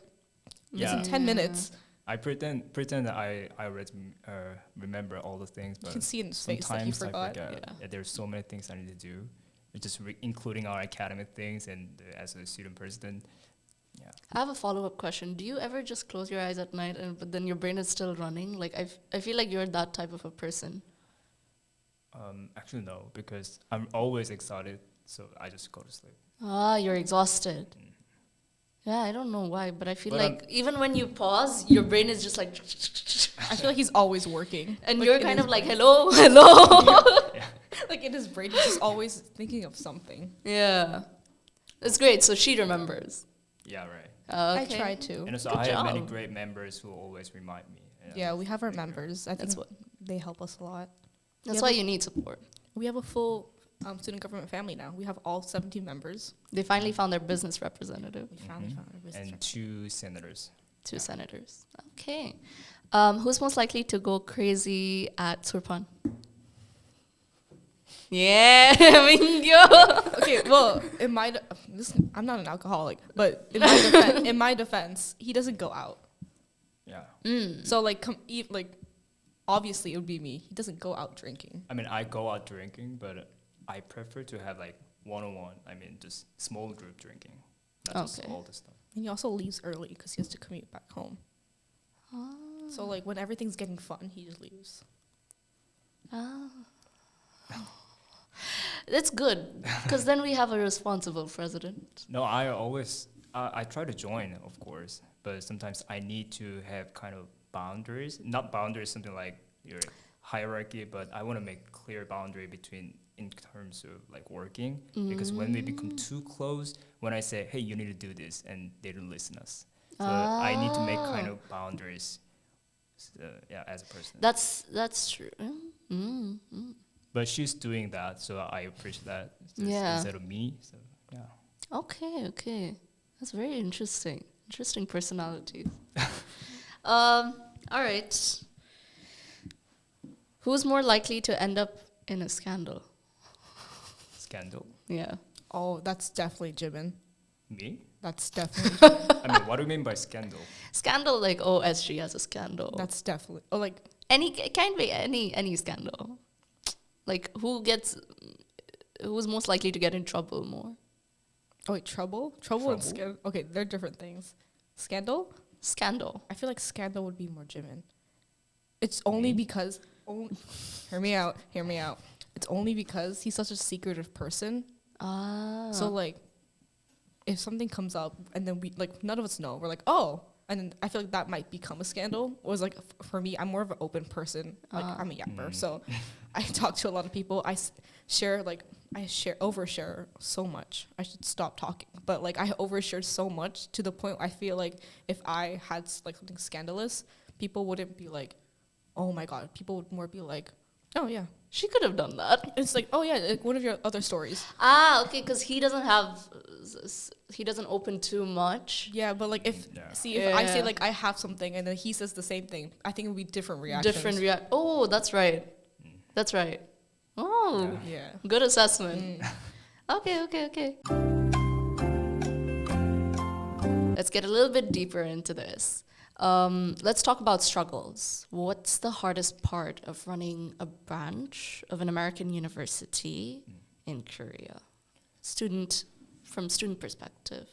S2: "It's
S3: Yeah.
S2: in 10 minutes."
S3: I pretend that I already remember all the things,
S2: You
S3: but
S2: can see in his face that he
S3: sometimes I
S2: forgot.
S3: forget.
S1: Yeah.
S3: Yeah, there's so many things I need to do, just including our academic things and as a student president. Yeah.
S1: I have a follow-up question. Do you ever just close your eyes at night but then your brain is still running? Like, I feel like you're that type of a person.
S3: Actually, no, because I'm always excited, so I just go to sleep.
S1: Ah, you're exhausted. Yeah, I don't know why, but I feel
S3: But
S1: like even when you pause, your brain is just like...
S2: I feel like he's always working.
S1: And
S2: Like,
S1: you're
S2: in
S1: kind
S2: his
S1: of like,
S2: brain.
S1: hello, hello.
S3: Yeah.
S2: Like in his brain, he's just always thinking of something.
S1: Yeah. It's great. So she remembers.
S3: Yeah, right.
S1: Okay.
S2: I try to.
S3: And also,
S1: Good
S3: I have many
S1: job.
S3: great members who always remind me.
S2: Yeah, we have our members. I
S1: That's
S2: think they help us a lot.
S1: That's
S2: Yeah,
S1: why
S2: but-
S1: you need support.
S2: We have a full student government family now. We have all 17 members.
S1: They finally found their business representative.
S2: We finally found our business.
S3: And 2 senators.
S1: 2 senators. Okay. Who's most likely to go crazy at Surpan? Yeah, Mingyo.
S2: Okay, well, I'm not an alcoholic, but in my defense, he doesn't go out.
S3: Yeah.
S2: So like, obviously it would be me. He doesn't go out drinking.
S3: I mean, I go out drinking, but I prefer to have like one-on-one. I mean, just small group drinking, not just
S1: Okay.
S3: all the stuff.
S2: And he also leaves early because he has to commute back home. So like when everything's getting fun, he just leaves.
S1: That's good, because then we have a responsible president.
S3: No, I always I try to join, of course, but sometimes I need to have kind of boundaries. Not boundaries, something like your hierarchy, but I want to make clear boundary between in terms of like working, because when we become too close, when I say, hey, you need to do this, and they don't listen us, so I need to make kind of boundaries. Yeah, as a person.
S1: That's true.
S3: But she's doing that, so I appreciate that
S1: Yeah.
S3: instead of me. So yeah.
S1: Okay. That's very interesting. Interesting personalities. All right. Who's more likely to end up in a scandal?
S3: Scandal.
S1: Yeah.
S2: Oh, that's definitely Jimin.
S3: Me?
S2: That's definitely
S3: I mean, what do you mean by scandal?
S1: Scandal, like, oh, SG has a scandal.
S2: that's definitely like
S1: It can be any scandal. Like, who's most likely to get in trouble more?
S2: oh wait, trouble and
S3: Trouble?
S2: scandal. Okay, they're different things. Scandal.
S1: Scandal.
S2: I feel like scandal would be more Jimin. It's only because hear me out. It's only because he's such a secretive person. So like, if something comes up and then we like none of us know, we're like, oh, and then I feel like that might become a scandal. Or like for me, I'm more of an open person. Like I'm a yapper, so I talk to a lot of people. I overshare so much. I should stop talking, but like I overshare so much to the point I feel like if I had like something scandalous, people wouldn't be like, oh my god. People would more be like, oh yeah.
S1: She could have done that.
S2: It's like, oh yeah, like one of your other stories.
S1: Okay, because he doesn't open too much.
S2: Yeah, but like if
S1: Yeah.
S2: I say like I have something and then he says the same thing, I think it would be different reactions.
S1: Oh, that's right. That's right. Oh,
S2: Yeah.
S1: good assessment. Okay. Let's get a little bit deeper into this. Let's talk about struggles. What's the hardest part of running a branch of an American university in Korea? student from student perspective?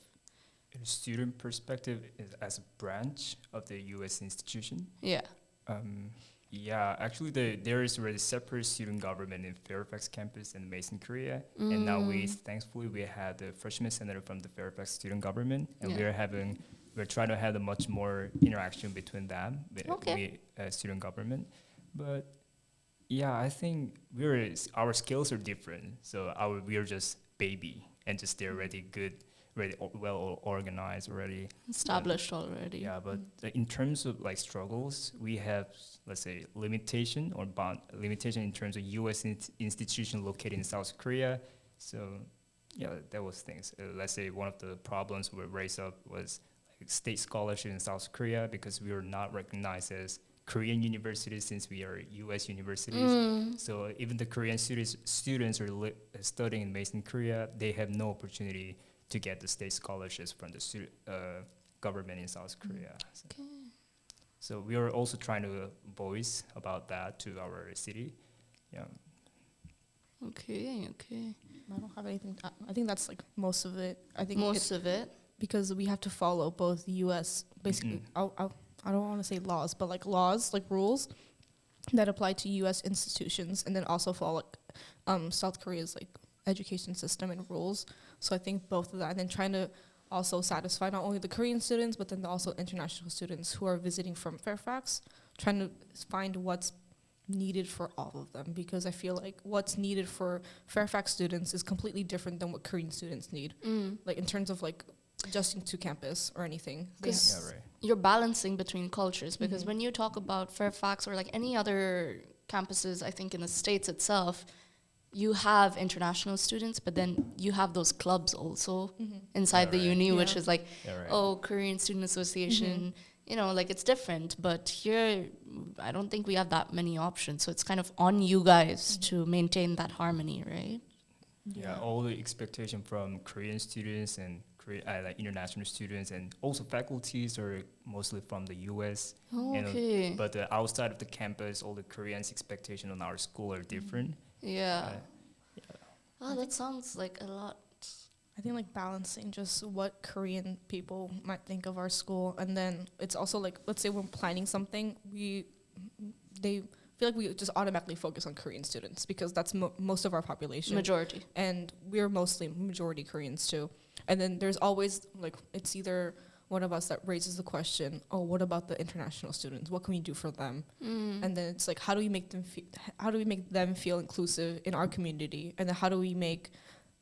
S3: In a student perspective, is as a branch of the U.S. institution.
S1: Yeah.
S3: Yeah, actually, there is already separate student government in Fairfax campus and Mason, Korea, and now thankfully, we had the freshman senator from the Fairfax student government, and we're trying to have a much more interaction between them, student government, but yeah, I think our skills are different, so we're just baby and just they're already good. Well organized already,
S1: established already.
S3: Yeah, but in terms of like struggles, we have, let's say, limitation in terms of U.S. institution located in South Korea. So yeah, that was things. Let's say one of the problems we raised up was like state scholarship in South Korea because we were not recognized as Korean universities since we are U.S. universities. So even the Korean students are studying in Mason, Korea, they have no opportunity to get the state scholarships from the government in South Korea. So we are also trying to voice about that to our city. Yeah.
S1: Okay.
S2: I don't have anything. I think that's like most of it. I think
S1: most of it
S2: because we have to follow both U.S. basically. I don't want to say laws, but like laws, like rules that apply to U.S. institutions, and then also follow South Korea's like education system and rules. So I think both of that, and then trying to also satisfy not only the Korean students, but then also international students who are visiting from Fairfax, trying to find what's needed for all of them, because I feel like what's needed for Fairfax students is completely different than what Korean students need, like in terms of like adjusting to campus or anything.
S1: You're balancing between cultures, because when you talk about Fairfax or like any other campuses, I think in the States itself, you have international students, but then you have those clubs also inside the uni, which is like, Korean Student Association, you know, like it's different. But here, I don't think we have that many options. So it's kind of on you guys to maintain that harmony, right?
S3: Yeah, all the expectation from Korean students and like international students and also faculties are mostly from the U.S.
S1: Okay.
S3: But outside of the campus, all the Koreans' expectation on our school are different.
S1: Yeah. Oh, that sounds like a lot.
S2: I think like balancing just what Korean people might think of our school, and then it's also like, let's say we're planning something, they feel like we just automatically focus on Korean students because that's most of our population.
S1: Majority.
S2: And we're mostly majority Koreans too. And then there's always like, it's either one of us that raises the question, what about the international students? What can we do for them? And then it's like, how do we make them feel inclusive in our community? And then how do we make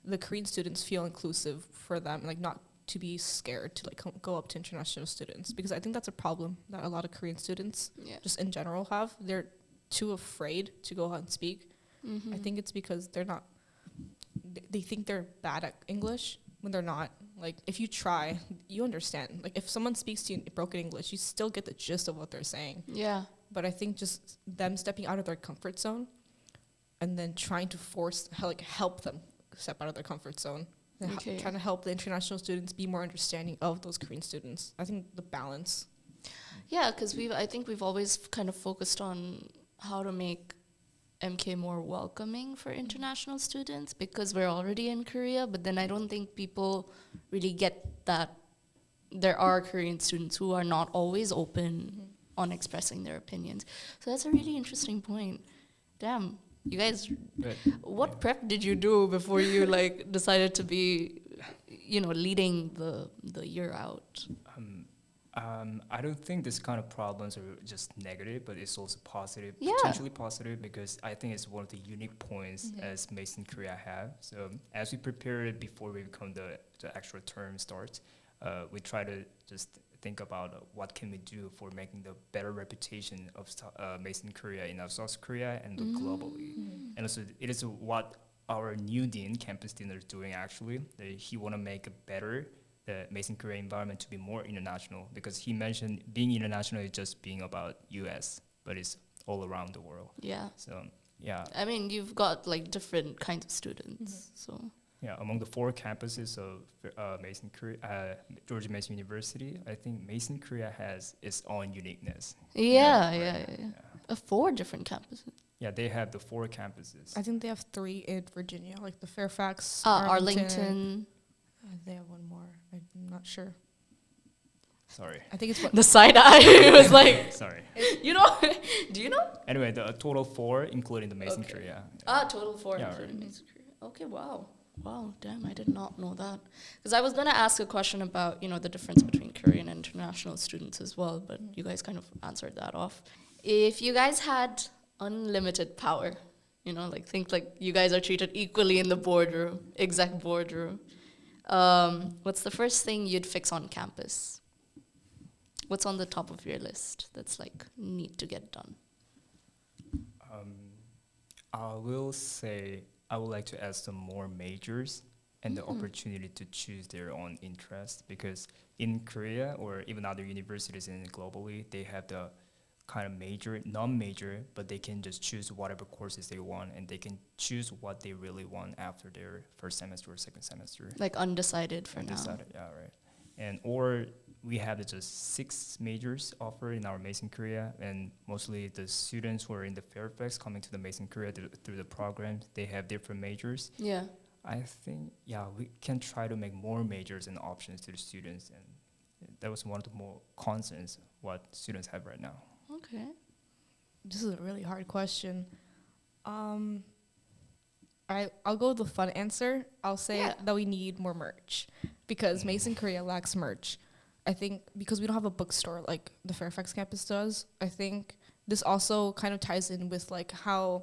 S2: the Korean students feel inclusive for them, like not to be scared to like go up to international students? Because I think that's a problem that a lot of Korean students just in general have. They're too afraid to go out and speak. I think it's because they think they're bad at English when they're not. Like, if you try, you understand. Like, if someone speaks to you in broken English, you still get the gist of what they're saying.
S1: Yeah.
S2: But I think just them stepping out of their comfort zone and then trying to help them step out of their comfort zone. Trying to help the international students be more understanding of those Korean students. I think the balance.
S1: Yeah, because I think we've always kind of focused on how to make MK more welcoming for international students because we're already in Korea, but then I don't think people really get that there are Korean students who are not always open on expressing their opinions. So that's a really interesting point. Damn, you guys, what prep did you do before you like decided to be, leading the year out?
S3: I don't think this kind of problems are just negative, but it's also positive, potentially positive, because I think it's one of the unique points as Mason Korea have. So as we prepare it before we become the actual term starts, we try to just think about what can we do for making the better reputation of Mason Korea in South Korea and globally. And also it is what our new dean, campus dean, is doing actually. He want to make a better the Mason Korea environment to be more international, because he mentioned being international is just being about US, but it's all around the world.
S1: Yeah.
S3: So yeah.
S1: I mean, you've got like different kinds of students. So
S3: yeah, among the 4 campuses of Mason Korea, Georgia Mason University, I think Mason Korea has its own uniqueness.
S1: Yeah. 4 different campuses.
S3: Yeah, they have the 4 campuses.
S2: I think they have 3 in Virginia, like the Fairfax,
S1: Arlington.
S2: They have one more. I'm not sure.
S3: Sorry.
S2: I think it's what
S1: The side eye was like,
S3: Sorry.
S1: you know, do you know?
S3: Anyway, the total 4, including the Mason Korea.
S1: Total 4
S3: Yeah,
S1: including
S3: right.
S1: Mason Korea. Okay, wow. Wow, damn, I did not know that. Because I was going to ask a question about, the difference between Korean and international students as well, but you guys kind of answered that off. If you guys had unlimited power, think like you guys are treated equally in the boardroom, exec boardroom, what's the first thing you'd fix on campus? What's on the top of your list that's like need to get done?
S3: I will say I would like to add some more majors and the opportunity to choose their own interest, because in Korea or even other universities in globally, they have the kind of major, non-major, but they can just choose whatever courses they want, and they can choose what they really want after their first semester or second semester.
S1: Like undecided for now.
S3: Undecided, yeah, right. And or we have just 6 majors offered in our Mason Korea, and mostly the students who are in the Fairfax coming to the Mason Korea through the program, they have different majors.
S1: Yeah.
S3: I think, we can try to make more majors and options to the students, and that was one of the more concerns what students have right now.
S1: Okay.
S2: This is a really hard question. I'll go with the fun answer. I'll say that we need more merch, because Mason Korea lacks merch. I think because we don't have a bookstore like the Fairfax campus does. I think this also kind of ties in with like how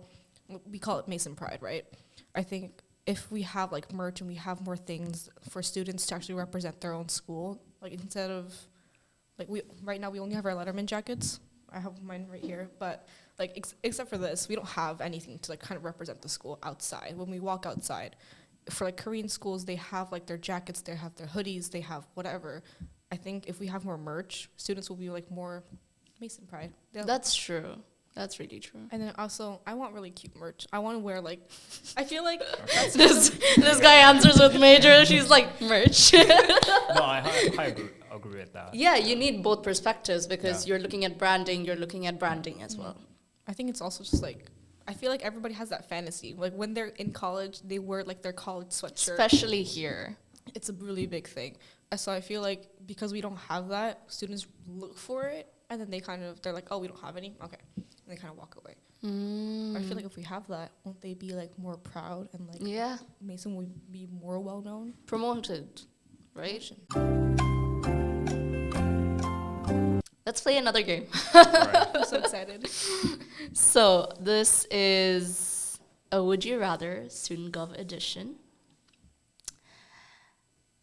S2: we call it Mason Pride, right? I think if we have like merch and we have more things for students to actually represent their own school, like instead of like right now we only have our Letterman jackets. I have mine right here, but like except for this, we don't have anything to like kind of represent the school outside. When we walk outside, for like Korean schools, they have like their jackets, they have their hoodies, they have whatever. I think if we have more merch, students will be like more Mason Pride.
S1: That's true. That's really true.
S2: And then also, I want really cute merch. I want to wear like, I feel like
S1: this guy answers with major. She's like merch.
S3: No, I agree with that.
S1: Yeah, you need both perspectives, because you're looking at branding, you're looking at branding as well.
S2: I think it's also just like, I feel like everybody has that fantasy. Like when they're in college, they wear like their college sweatshirt.
S1: Especially here.
S2: It's a really big thing. So I feel like because we don't have that, students look for it, and then they're like, oh, we don't have any? Okay. And they kind of walk away. But I feel like if we have that, won't they be like more proud and like Mason would be more well known?
S1: Promoted, right? Let's play another game.
S3: Right.
S2: I'm so excited.
S1: So this is a Would You Rather Student Gov edition.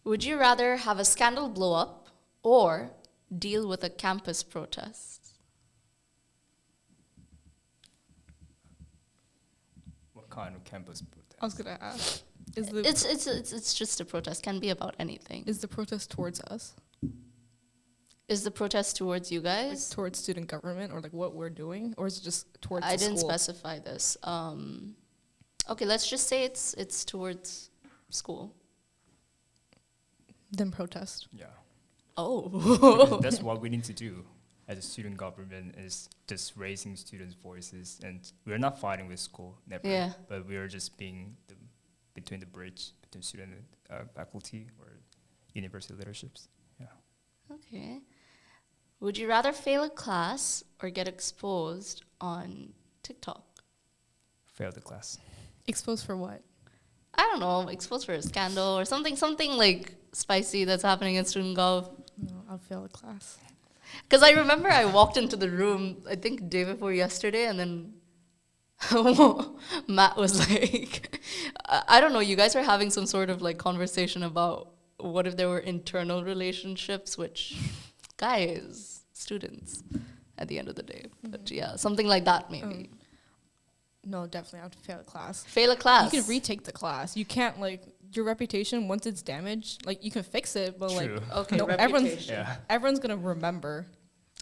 S1: Would you rather have a scandal blow up or deal with a campus protest?
S3: What kind of campus protest?
S2: I was gonna ask.
S1: It's just a protest. Can be about anything.
S2: Is the protest towards us?
S1: Is the protest towards you
S2: Like
S1: guys?
S2: towards student government or like what we're doing, or is it just towards
S1: I
S2: the
S1: didn't
S2: school?
S1: specify this. Okay, let's just say it's towards school.
S2: Then protest.
S3: Yeah.
S1: Oh.
S3: Because that's what we need to do as a student government, is just raising students' voices. And we're not fighting with school, never.
S1: Yeah.
S3: But we're just being between the bridge between student faculty or university leaderships. Yeah.
S1: Okay. Would you rather fail a class or get exposed on TikTok?
S3: Fail the class.
S2: Exposed for what?
S1: I don't know, exposed for a scandal or something like spicy that's happening in student gov.
S2: No, I'll fail a class.
S1: Because I remember I walked into the room, I think day before yesterday, and then Matt was like, I don't know, you guys were having some sort of like conversation about what if there were internal relationships, which, guys, students at the end of the day. But yeah, something like that maybe.
S2: No, definitely I have to fail a class.
S1: Fail a class.
S2: You can retake the class. You can't like your reputation once it's damaged. Like you can fix it, but
S3: True.
S2: like
S1: Okay,
S2: no,
S1: reputation.
S2: everyone's gonna remember.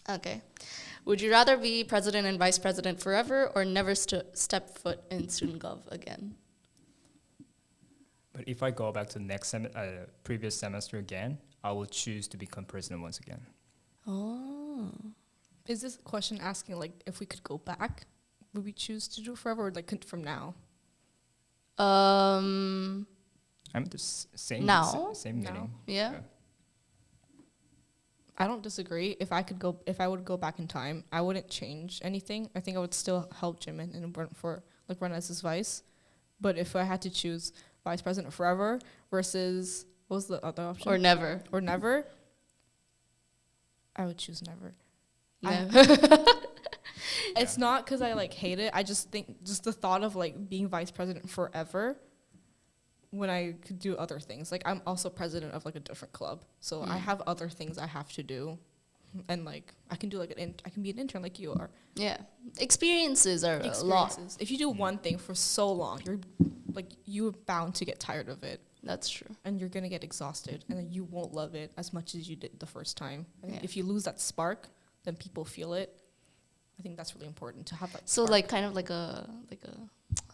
S1: Okay. Would you rather be president and vice president forever or never step foot in student gov again?
S3: But if I go back to next previous semester again, I will choose to become president once again.
S1: Oh.
S2: Is this question asking like if we could go back? would we choose to do forever or like from now?
S3: I'm the same.
S1: Now?
S3: Same meaning.
S1: Yeah.
S2: I don't disagree. If I would go back in time, I wouldn't change anything. I think I would still help Jimin and run as his vice. But if I had to choose vice president forever versus what was the other option?
S1: Or never.
S2: Or never, I would choose never. It's not because I like hate it. I just think just the thought of like being vice president forever when I could do other things. Like I'm also president of like a different club. So I have other things I have to do. And like I can do like I can be an intern like you are.
S1: Yeah. Experiences are a lot.
S2: If you do one thing for so long, you're bound to get tired of it.
S1: That's true.
S2: And you're gonna get exhausted and then you won't love it as much as you did the first time. I think
S1: Yeah.
S2: if you lose that spark, then people feel it. I think that's really important to have that
S1: So
S2: spark.
S1: like kind of like a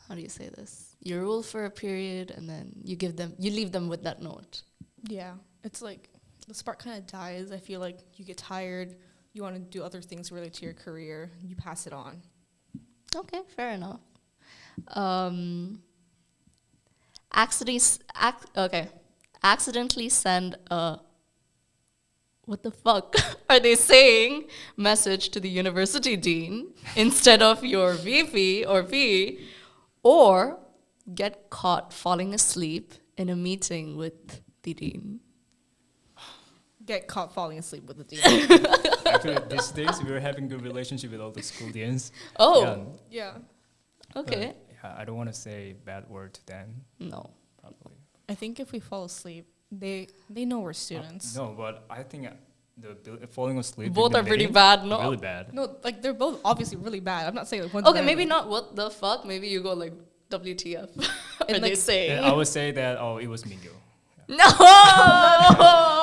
S1: how do you say this? You rule for a period and then you leave them with that note.
S2: Yeah, it's like the spark kind of dies. I feel like you get tired. You want to do other things related to your career. You pass it on.
S1: Okay, fair enough. Accidentally send a what the fuck are they saying message to the university dean instead of your VP or V, or get caught falling asleep in a meeting with the dean.
S2: Get caught falling asleep with the dean.
S3: Actually, these days we were having good relationship with all the school deans.
S1: Oh,
S2: Yeah.
S1: okay.
S3: Yeah, I don't want to say bad word to them.
S1: No.
S3: Probably.
S2: I think if we fall asleep, they know we're students.
S3: No, but I think falling asleep.
S1: Both
S3: in the
S1: are pretty
S3: meeting,
S1: bad, no?
S3: Really bad.
S2: No, like they're both obviously really bad. I'm not saying like one's
S1: Okay,
S2: better
S1: maybe
S2: than-
S1: not what the fuck. Maybe you go like WTF.
S2: And,
S1: Are they
S2: like,
S1: saying?
S3: I would say that it was Mingyo.
S1: No!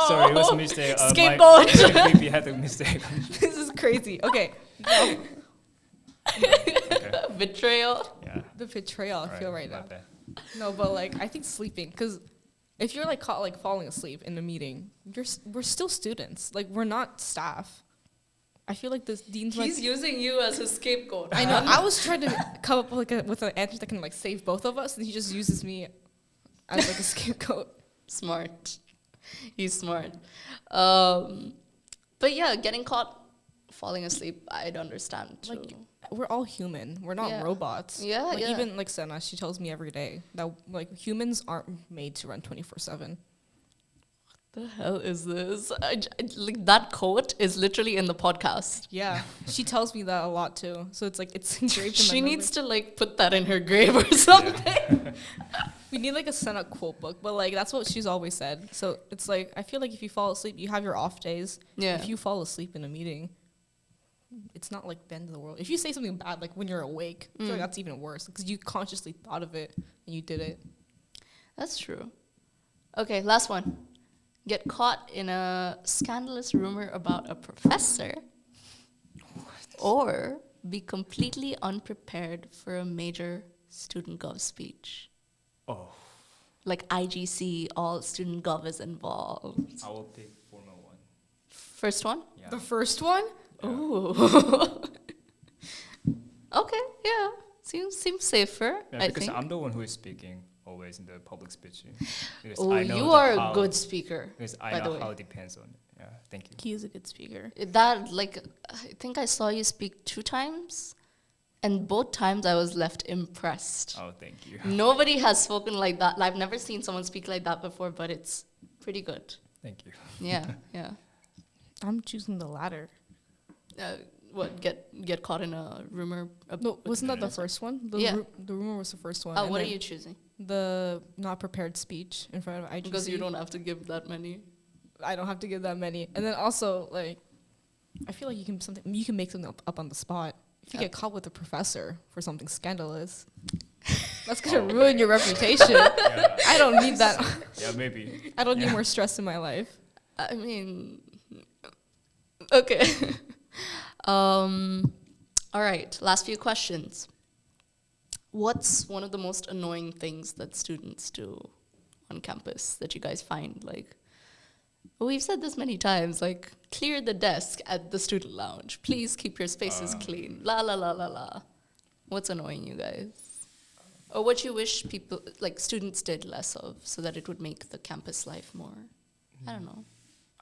S3: Sorry, it was a mistake.
S1: Scapegoat.
S3: My VP had a mistake.
S2: This is crazy. Okay.
S3: Okay.
S1: Betrayal.
S3: Yeah.
S2: The betrayal I feel right
S3: my
S2: now.
S3: bad.
S2: No, but like I think sleeping, because if you're like caught like falling asleep in a meeting, we're still students. Like we're not staff. I feel like this dean's
S1: He's using you as a scapegoat.
S2: I know. I was trying to come up with an answer that can like save both of us, and he just uses me as like a scapegoat.
S1: Smart. He's smart. But yeah, getting caught falling asleep, I'd understand too.
S2: Like we're all human. We're not
S1: Yeah.
S2: robots.
S1: Yeah,
S2: Like
S1: yeah.
S2: even like Senna, she tells me every day that like humans aren't made to run 24/7.
S1: The hell is this? Like that quote is literally in the podcast.
S2: Yeah, she tells me that a lot too. So it's like it's engraved in my
S1: She
S2: memory.
S1: needs to like put that in her grave or something.
S2: We need like a Senna quote book, but like that's what she's always said. So it's like I feel like if you fall asleep, you have your off days.
S1: Yeah.
S2: If you fall asleep in a meeting, it's not like the end of the world. If you say something bad like when you're awake, I feel like that's even worse because you consciously thought of it and you did it.
S1: That's true. Okay, last one. Get caught in a scandalous rumor about a professor, or be completely unprepared for a major student gov speech.
S3: Oh,
S1: Like IGC, all student gov is involved.
S3: I will pick Formula 1.
S1: First one?
S3: Yeah.
S2: The first one?
S1: Ooh. Okay, yeah. Seems safer,
S3: Yeah,
S1: I
S3: because
S1: think.
S3: I'm the one who is speaking always in the public speeching. Because
S1: Oh,
S3: I know
S1: you
S3: the
S1: are
S3: how-
S1: a good speaker,
S3: Because
S1: by
S3: I
S1: the
S3: know
S1: way.
S3: how it depends on it. Yeah, thank you.
S2: He is a good speaker.
S1: That, like, I think I saw you speak 2 times, and both times I was left impressed.
S3: Oh, thank you.
S1: Nobody has spoken like that. I've never seen someone speak like that before, but it's pretty good.
S3: Thank you.
S1: Yeah, yeah.
S2: I'm choosing the latter.
S1: What, get caught in a rumor?
S2: No, wasn't that the first one?
S1: Yeah.
S2: The rumor was the first one.
S1: Oh,
S2: and
S1: what are
S2: then
S1: you choosing?
S2: The not prepared speech in front of IGC.
S1: Because you don't have to give that many.
S2: I don't have to give that many. And then also, like, I feel like you can make something up on the spot. If you get caught with a professor for something scandalous, that's gonna ruin your reputation.
S3: Yeah.
S2: I don't need that.
S3: Yeah, maybe.
S2: I don't need more stress in my life.
S1: I mean, okay. All right, last few questions. What's one of the most annoying things that students do on campus that you guys find? Like, we've said this many times, like, clear the desk at the student lounge. Please keep your spaces clean. La, la, la, la, la. What's annoying you guys? Or what you wish people, like students, did less of so that it would make the campus life more, I don't know,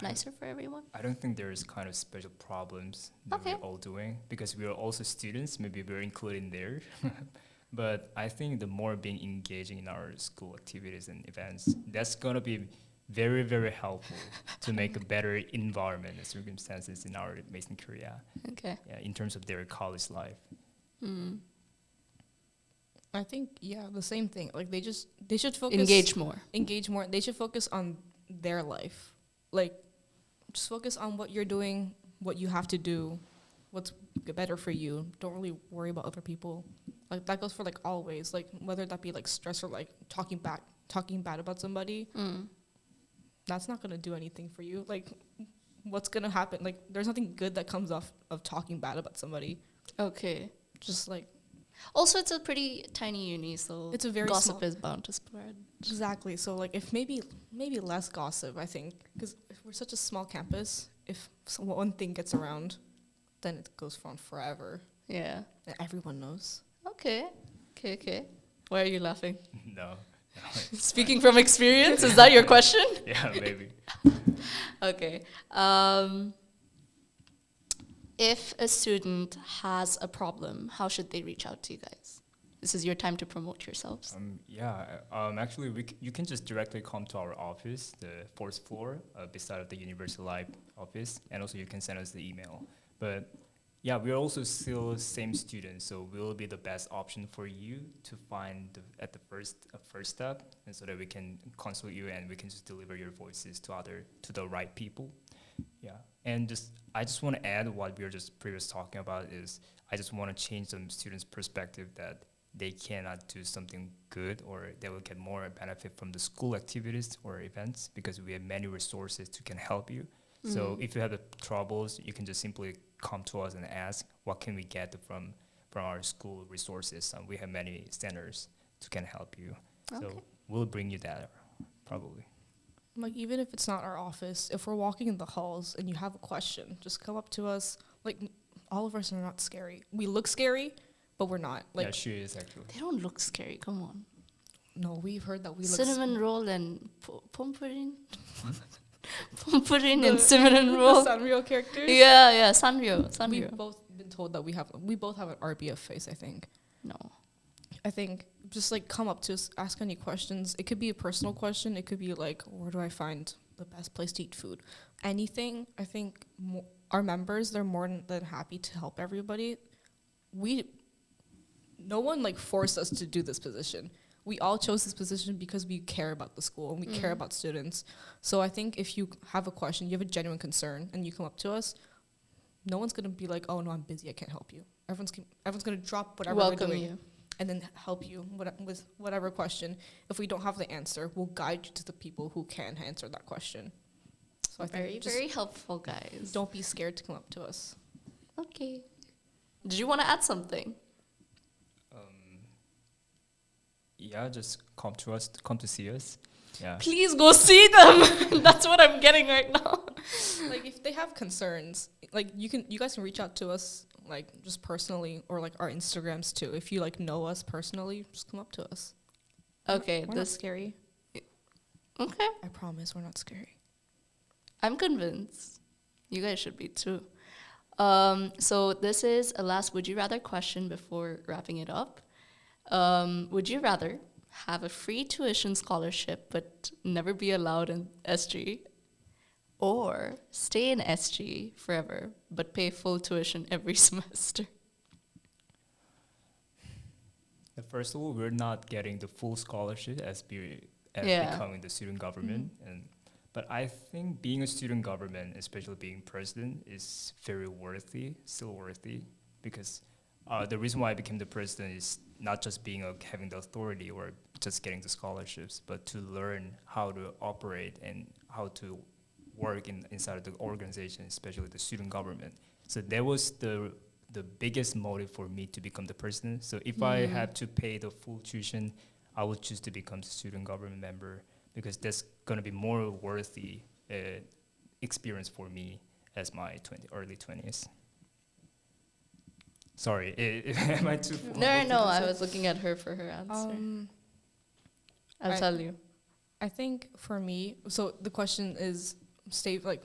S1: nicer for everyone?
S3: I don't think there's kind of special problems that
S1: Okay.
S3: we're all doing because we're also students. Maybe we're included in there. But I think the more being engaging in our school activities and events, that's going to be very, very helpful to make a better environment and circumstances in our Mason Korea,
S1: Okay.
S3: yeah, in terms of their college life.
S1: Hmm.
S2: I think the same thing. Like they should focus
S1: Engage more.
S2: engage more. They should focus on their life. Like just focus on what you're doing, what you have to do, what's better for you. Don't really worry about other people. Like that goes for like always. Like whether that be like stress or like talking bad about somebody.
S1: Mm.
S2: That's not gonna do anything for you. Like what's gonna happen? Like there's nothing good that comes off of talking bad about somebody.
S1: Okay.
S2: Just like
S1: Also, it's a pretty tiny uni, so
S2: it's a very
S1: gossip
S2: small,
S1: is bound to spread.
S2: exactly. So like if maybe less gossip, I think, because if we're such a small campus, if one thing gets around, then it goes on forever,
S1: Yeah.
S2: and everyone knows.
S1: Okay. Okay. Why are you laughing?
S3: No.
S1: Speaking from experience, is that your question?
S3: Yeah, maybe.
S1: Okay. If a student has a problem, how should they reach out to you guys? This is your time to promote yourselves.
S3: Actually, you can just directly come to our office, the fourth floor, beside of the University Life office, and also you can send us the email. But yeah, we're also still same students, so we'll be the best option for you to find at the first step, and so that we can consult you and we can just deliver your voices to the right people. Yeah, and I just want to add what we were just previously talking about is I just want to change some students' perspective that they cannot do something good or they will get more benefit from the school activities or events because we have many resources to can help you. So if you have the troubles, you can just simply come to us and ask what can we get from our school resources. We have many centers to can help you.
S1: Okay.
S3: So we'll bring you that probably.
S2: Like even if it's not our office, if we're walking in the halls and you have a question, just come up to us. Like all of us are not scary. We look scary, but we're not. Like
S3: Yeah, she is actually.
S1: They don't look scary. Come on.
S2: no, we've heard that we look
S1: Cinnamon roll and pumpurin. Pumpurin and cinnamon roll.
S2: the Sanrio characters.
S1: Yeah, Sanrio.
S2: We've both been told that we both have an RBF face, I think.
S1: No.
S2: I think just like come up to us, ask any questions. It could be a personal question. It could be like, where do I find the best place to eat food? Anything. I think our members, they're more than happy to help everybody. No one like forced us to do this position. We all chose this position because we care about the school and we care about students. So I think if you have a question, you have a genuine concern, and you come up to us, no one's gonna be like, "Oh no, I'm busy, I can't help you." Everyone's gonna drop whatever they're
S1: Welcome
S2: doing
S1: you.
S2: and then help you with whatever question. If we don't have the answer, we'll guide you to the people who can answer that question. So I think
S1: Very,
S2: just
S1: very helpful, guys.
S2: don't be scared to come up to us.
S1: Okay. Did you want to add something?
S3: Yeah, just come to us, come to see us. Yeah.
S1: Please go see them. That's what I'm getting right now.
S2: Like if they have concerns, like you guys can reach out to us like just personally or like our Instagrams too. If you like know us personally, just come up to us.
S1: Okay,
S2: We're not scary.
S1: Okay.
S2: I promise we're not scary.
S1: I'm convinced. You guys should be too. So this is a last would you rather question before wrapping it up. Would you rather have a free tuition scholarship but never be allowed in SG, or stay in SG forever but pay full tuition every semester?
S3: First of all, we're not getting the full scholarship as
S1: Yeah.
S3: becoming the student government, but I think being a student government, especially being president, is very still worthy, because the reason why I became the president is not just having the authority or just getting the scholarships, but to learn how to operate and how to work inside of the organization, especially the student government. So that was the biggest motive for me to become the president. So if I have to pay the full tuition, I would choose to become the student government member, because that's going to be more worthy experience for me as my early 20s. Sorry, am I too formal?
S1: No, I was looking at her for her answer. I'll tell you.
S2: I think for me, so the question is, stay like,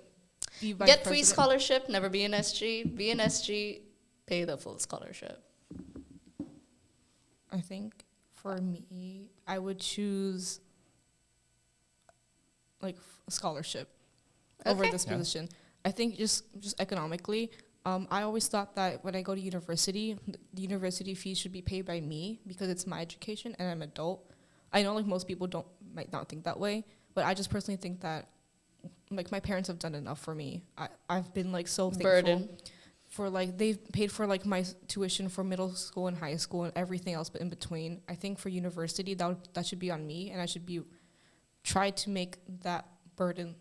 S2: be vice
S1: Get free
S2: president.
S1: scholarship, never be an SG. Be an SG, pay the full scholarship.
S2: I think for me, I would choose like scholarship over
S1: Okay.
S2: this
S3: Yeah.
S2: position. I think just economically, I always thought that when I go to university, the university fees should be paid by me because it's my education and I'm adult. I know like most people might not think that way, but I just personally think that like my parents have done enough for me. I've been like so thankful
S1: Burden.
S2: for like they've paid for like my tuition for middle school and high school and everything else but in between. I think for university that should be on me, and I should be try to make that burden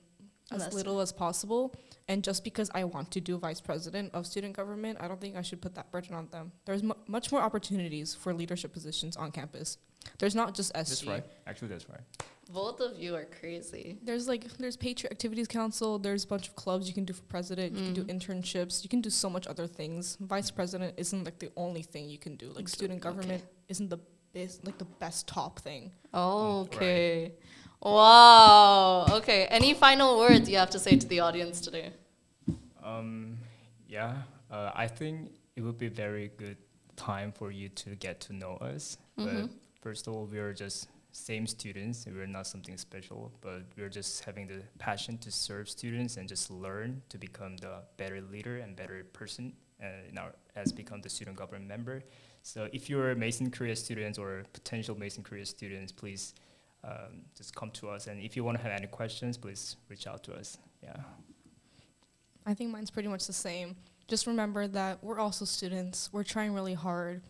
S2: as
S1: Lesser.
S2: little as possible. And just because I want to do vice president of student government, I don't think I should put that burden on them. There's much more opportunities for leadership positions on campus. There's not just SG.
S3: That's right. Actually, that's right.
S1: Both of you are crazy.
S2: There's Patriot Activities Council. There's a bunch of clubs you can do for president. You can do internships. You can do so much other things. Vice president isn't like the only thing you can do. Like student government isn't the best top thing.
S1: Okay. Wow. Okay. Any final words you have to say to the audience today?
S3: I think it would be very good time for you to get to know us. But first of all, we are just same students. We're not something special, but we're just having the passion to serve students and just learn to become the better leader and better person as become the student government member. So if you're Mason Korea students or potential Mason Korea students, please just come to us. And if you want to have any questions, please reach out to us. Yeah.
S2: I think mine's pretty much the same. Just remember that we're also students. We're trying really hard.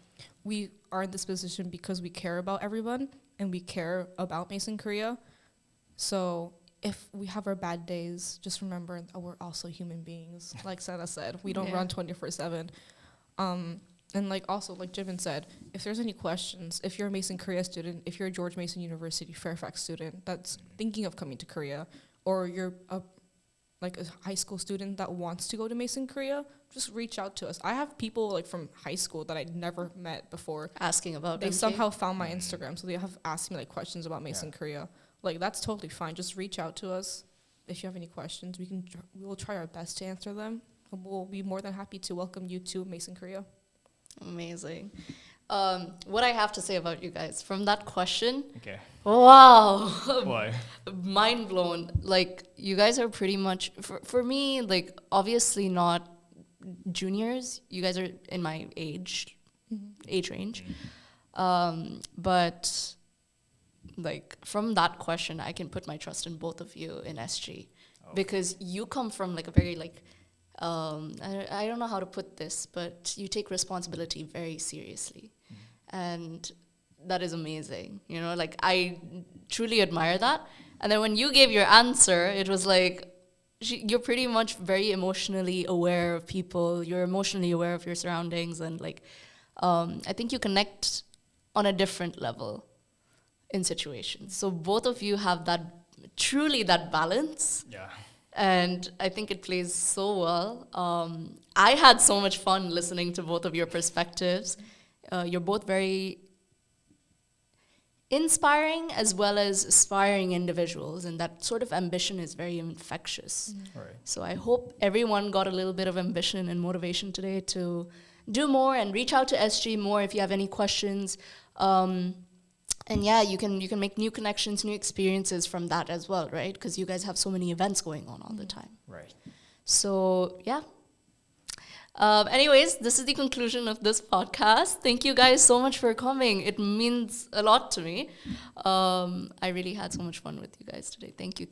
S2: We are in this position because we care about everyone and we care about Mason Korea. So if we have our bad days, just remember that we're also human beings. Like Sana said, we don't run 24/7. And like also, like Jimin said, if there's any questions, if you're a Mason Korea student, if you're a George Mason University Fairfax student that's thinking of coming to Korea, or you're a high school student that wants to go to Mason Korea, just reach out to us. I have people like from high school that I'd never met before.
S1: Asking about
S2: They
S1: MK?
S2: somehow found my Instagram, so they have asked me like questions about Mason Korea. Like that's totally fine. Just reach out to us if you have any questions. We will try our best to answer them. And we'll be more than happy to welcome you to Mason Korea.
S1: Amazing. What I have to say about you guys from that question.
S3: Okay.
S1: Wow.
S3: Why?
S1: Mind blown. Like you guys are pretty much for me, like obviously not juniors. You guys are in my age range. But like from that question I can put my trust in both of you in SG. Because you come from like a very like I don't know how to put this, but you take responsibility very seriously. And that is amazing. You know, like I truly admire that. And then when you gave your answer, it was like you're pretty much very emotionally aware of people. You're emotionally aware of your surroundings. And like, I think you connect on a different level in situations. So both of you have truly that balance.
S3: Yeah.
S1: And I think it plays so well. I had so much fun listening to both of your perspectives. You're both very inspiring as well as aspiring individuals, and that sort of ambition is very infectious.
S3: Right.
S1: So I hope everyone got a little bit of ambition and motivation today to do more and reach out to SG more if you have any questions. And yeah, you can make new connections, new experiences from that as well, right? Because you guys have so many events going on all the time.
S3: Right.
S1: So yeah. Anyways, this is the conclusion of this podcast. Thank you guys so much for coming. It means a lot to me. I really had so much fun with you guys today. Thank you.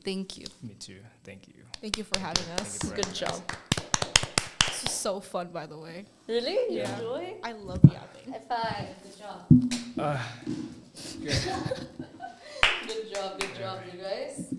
S3: Me too. Thank you.
S2: Thank you for having us.
S3: Thank you for
S1: Good
S3: having us.
S1: job.
S2: This was so fun, by the way.
S1: Really? You
S2: Yeah.
S1: enjoy?
S2: I love yapping.
S1: High five. Good job.
S3: Good.
S1: Good job, you guys.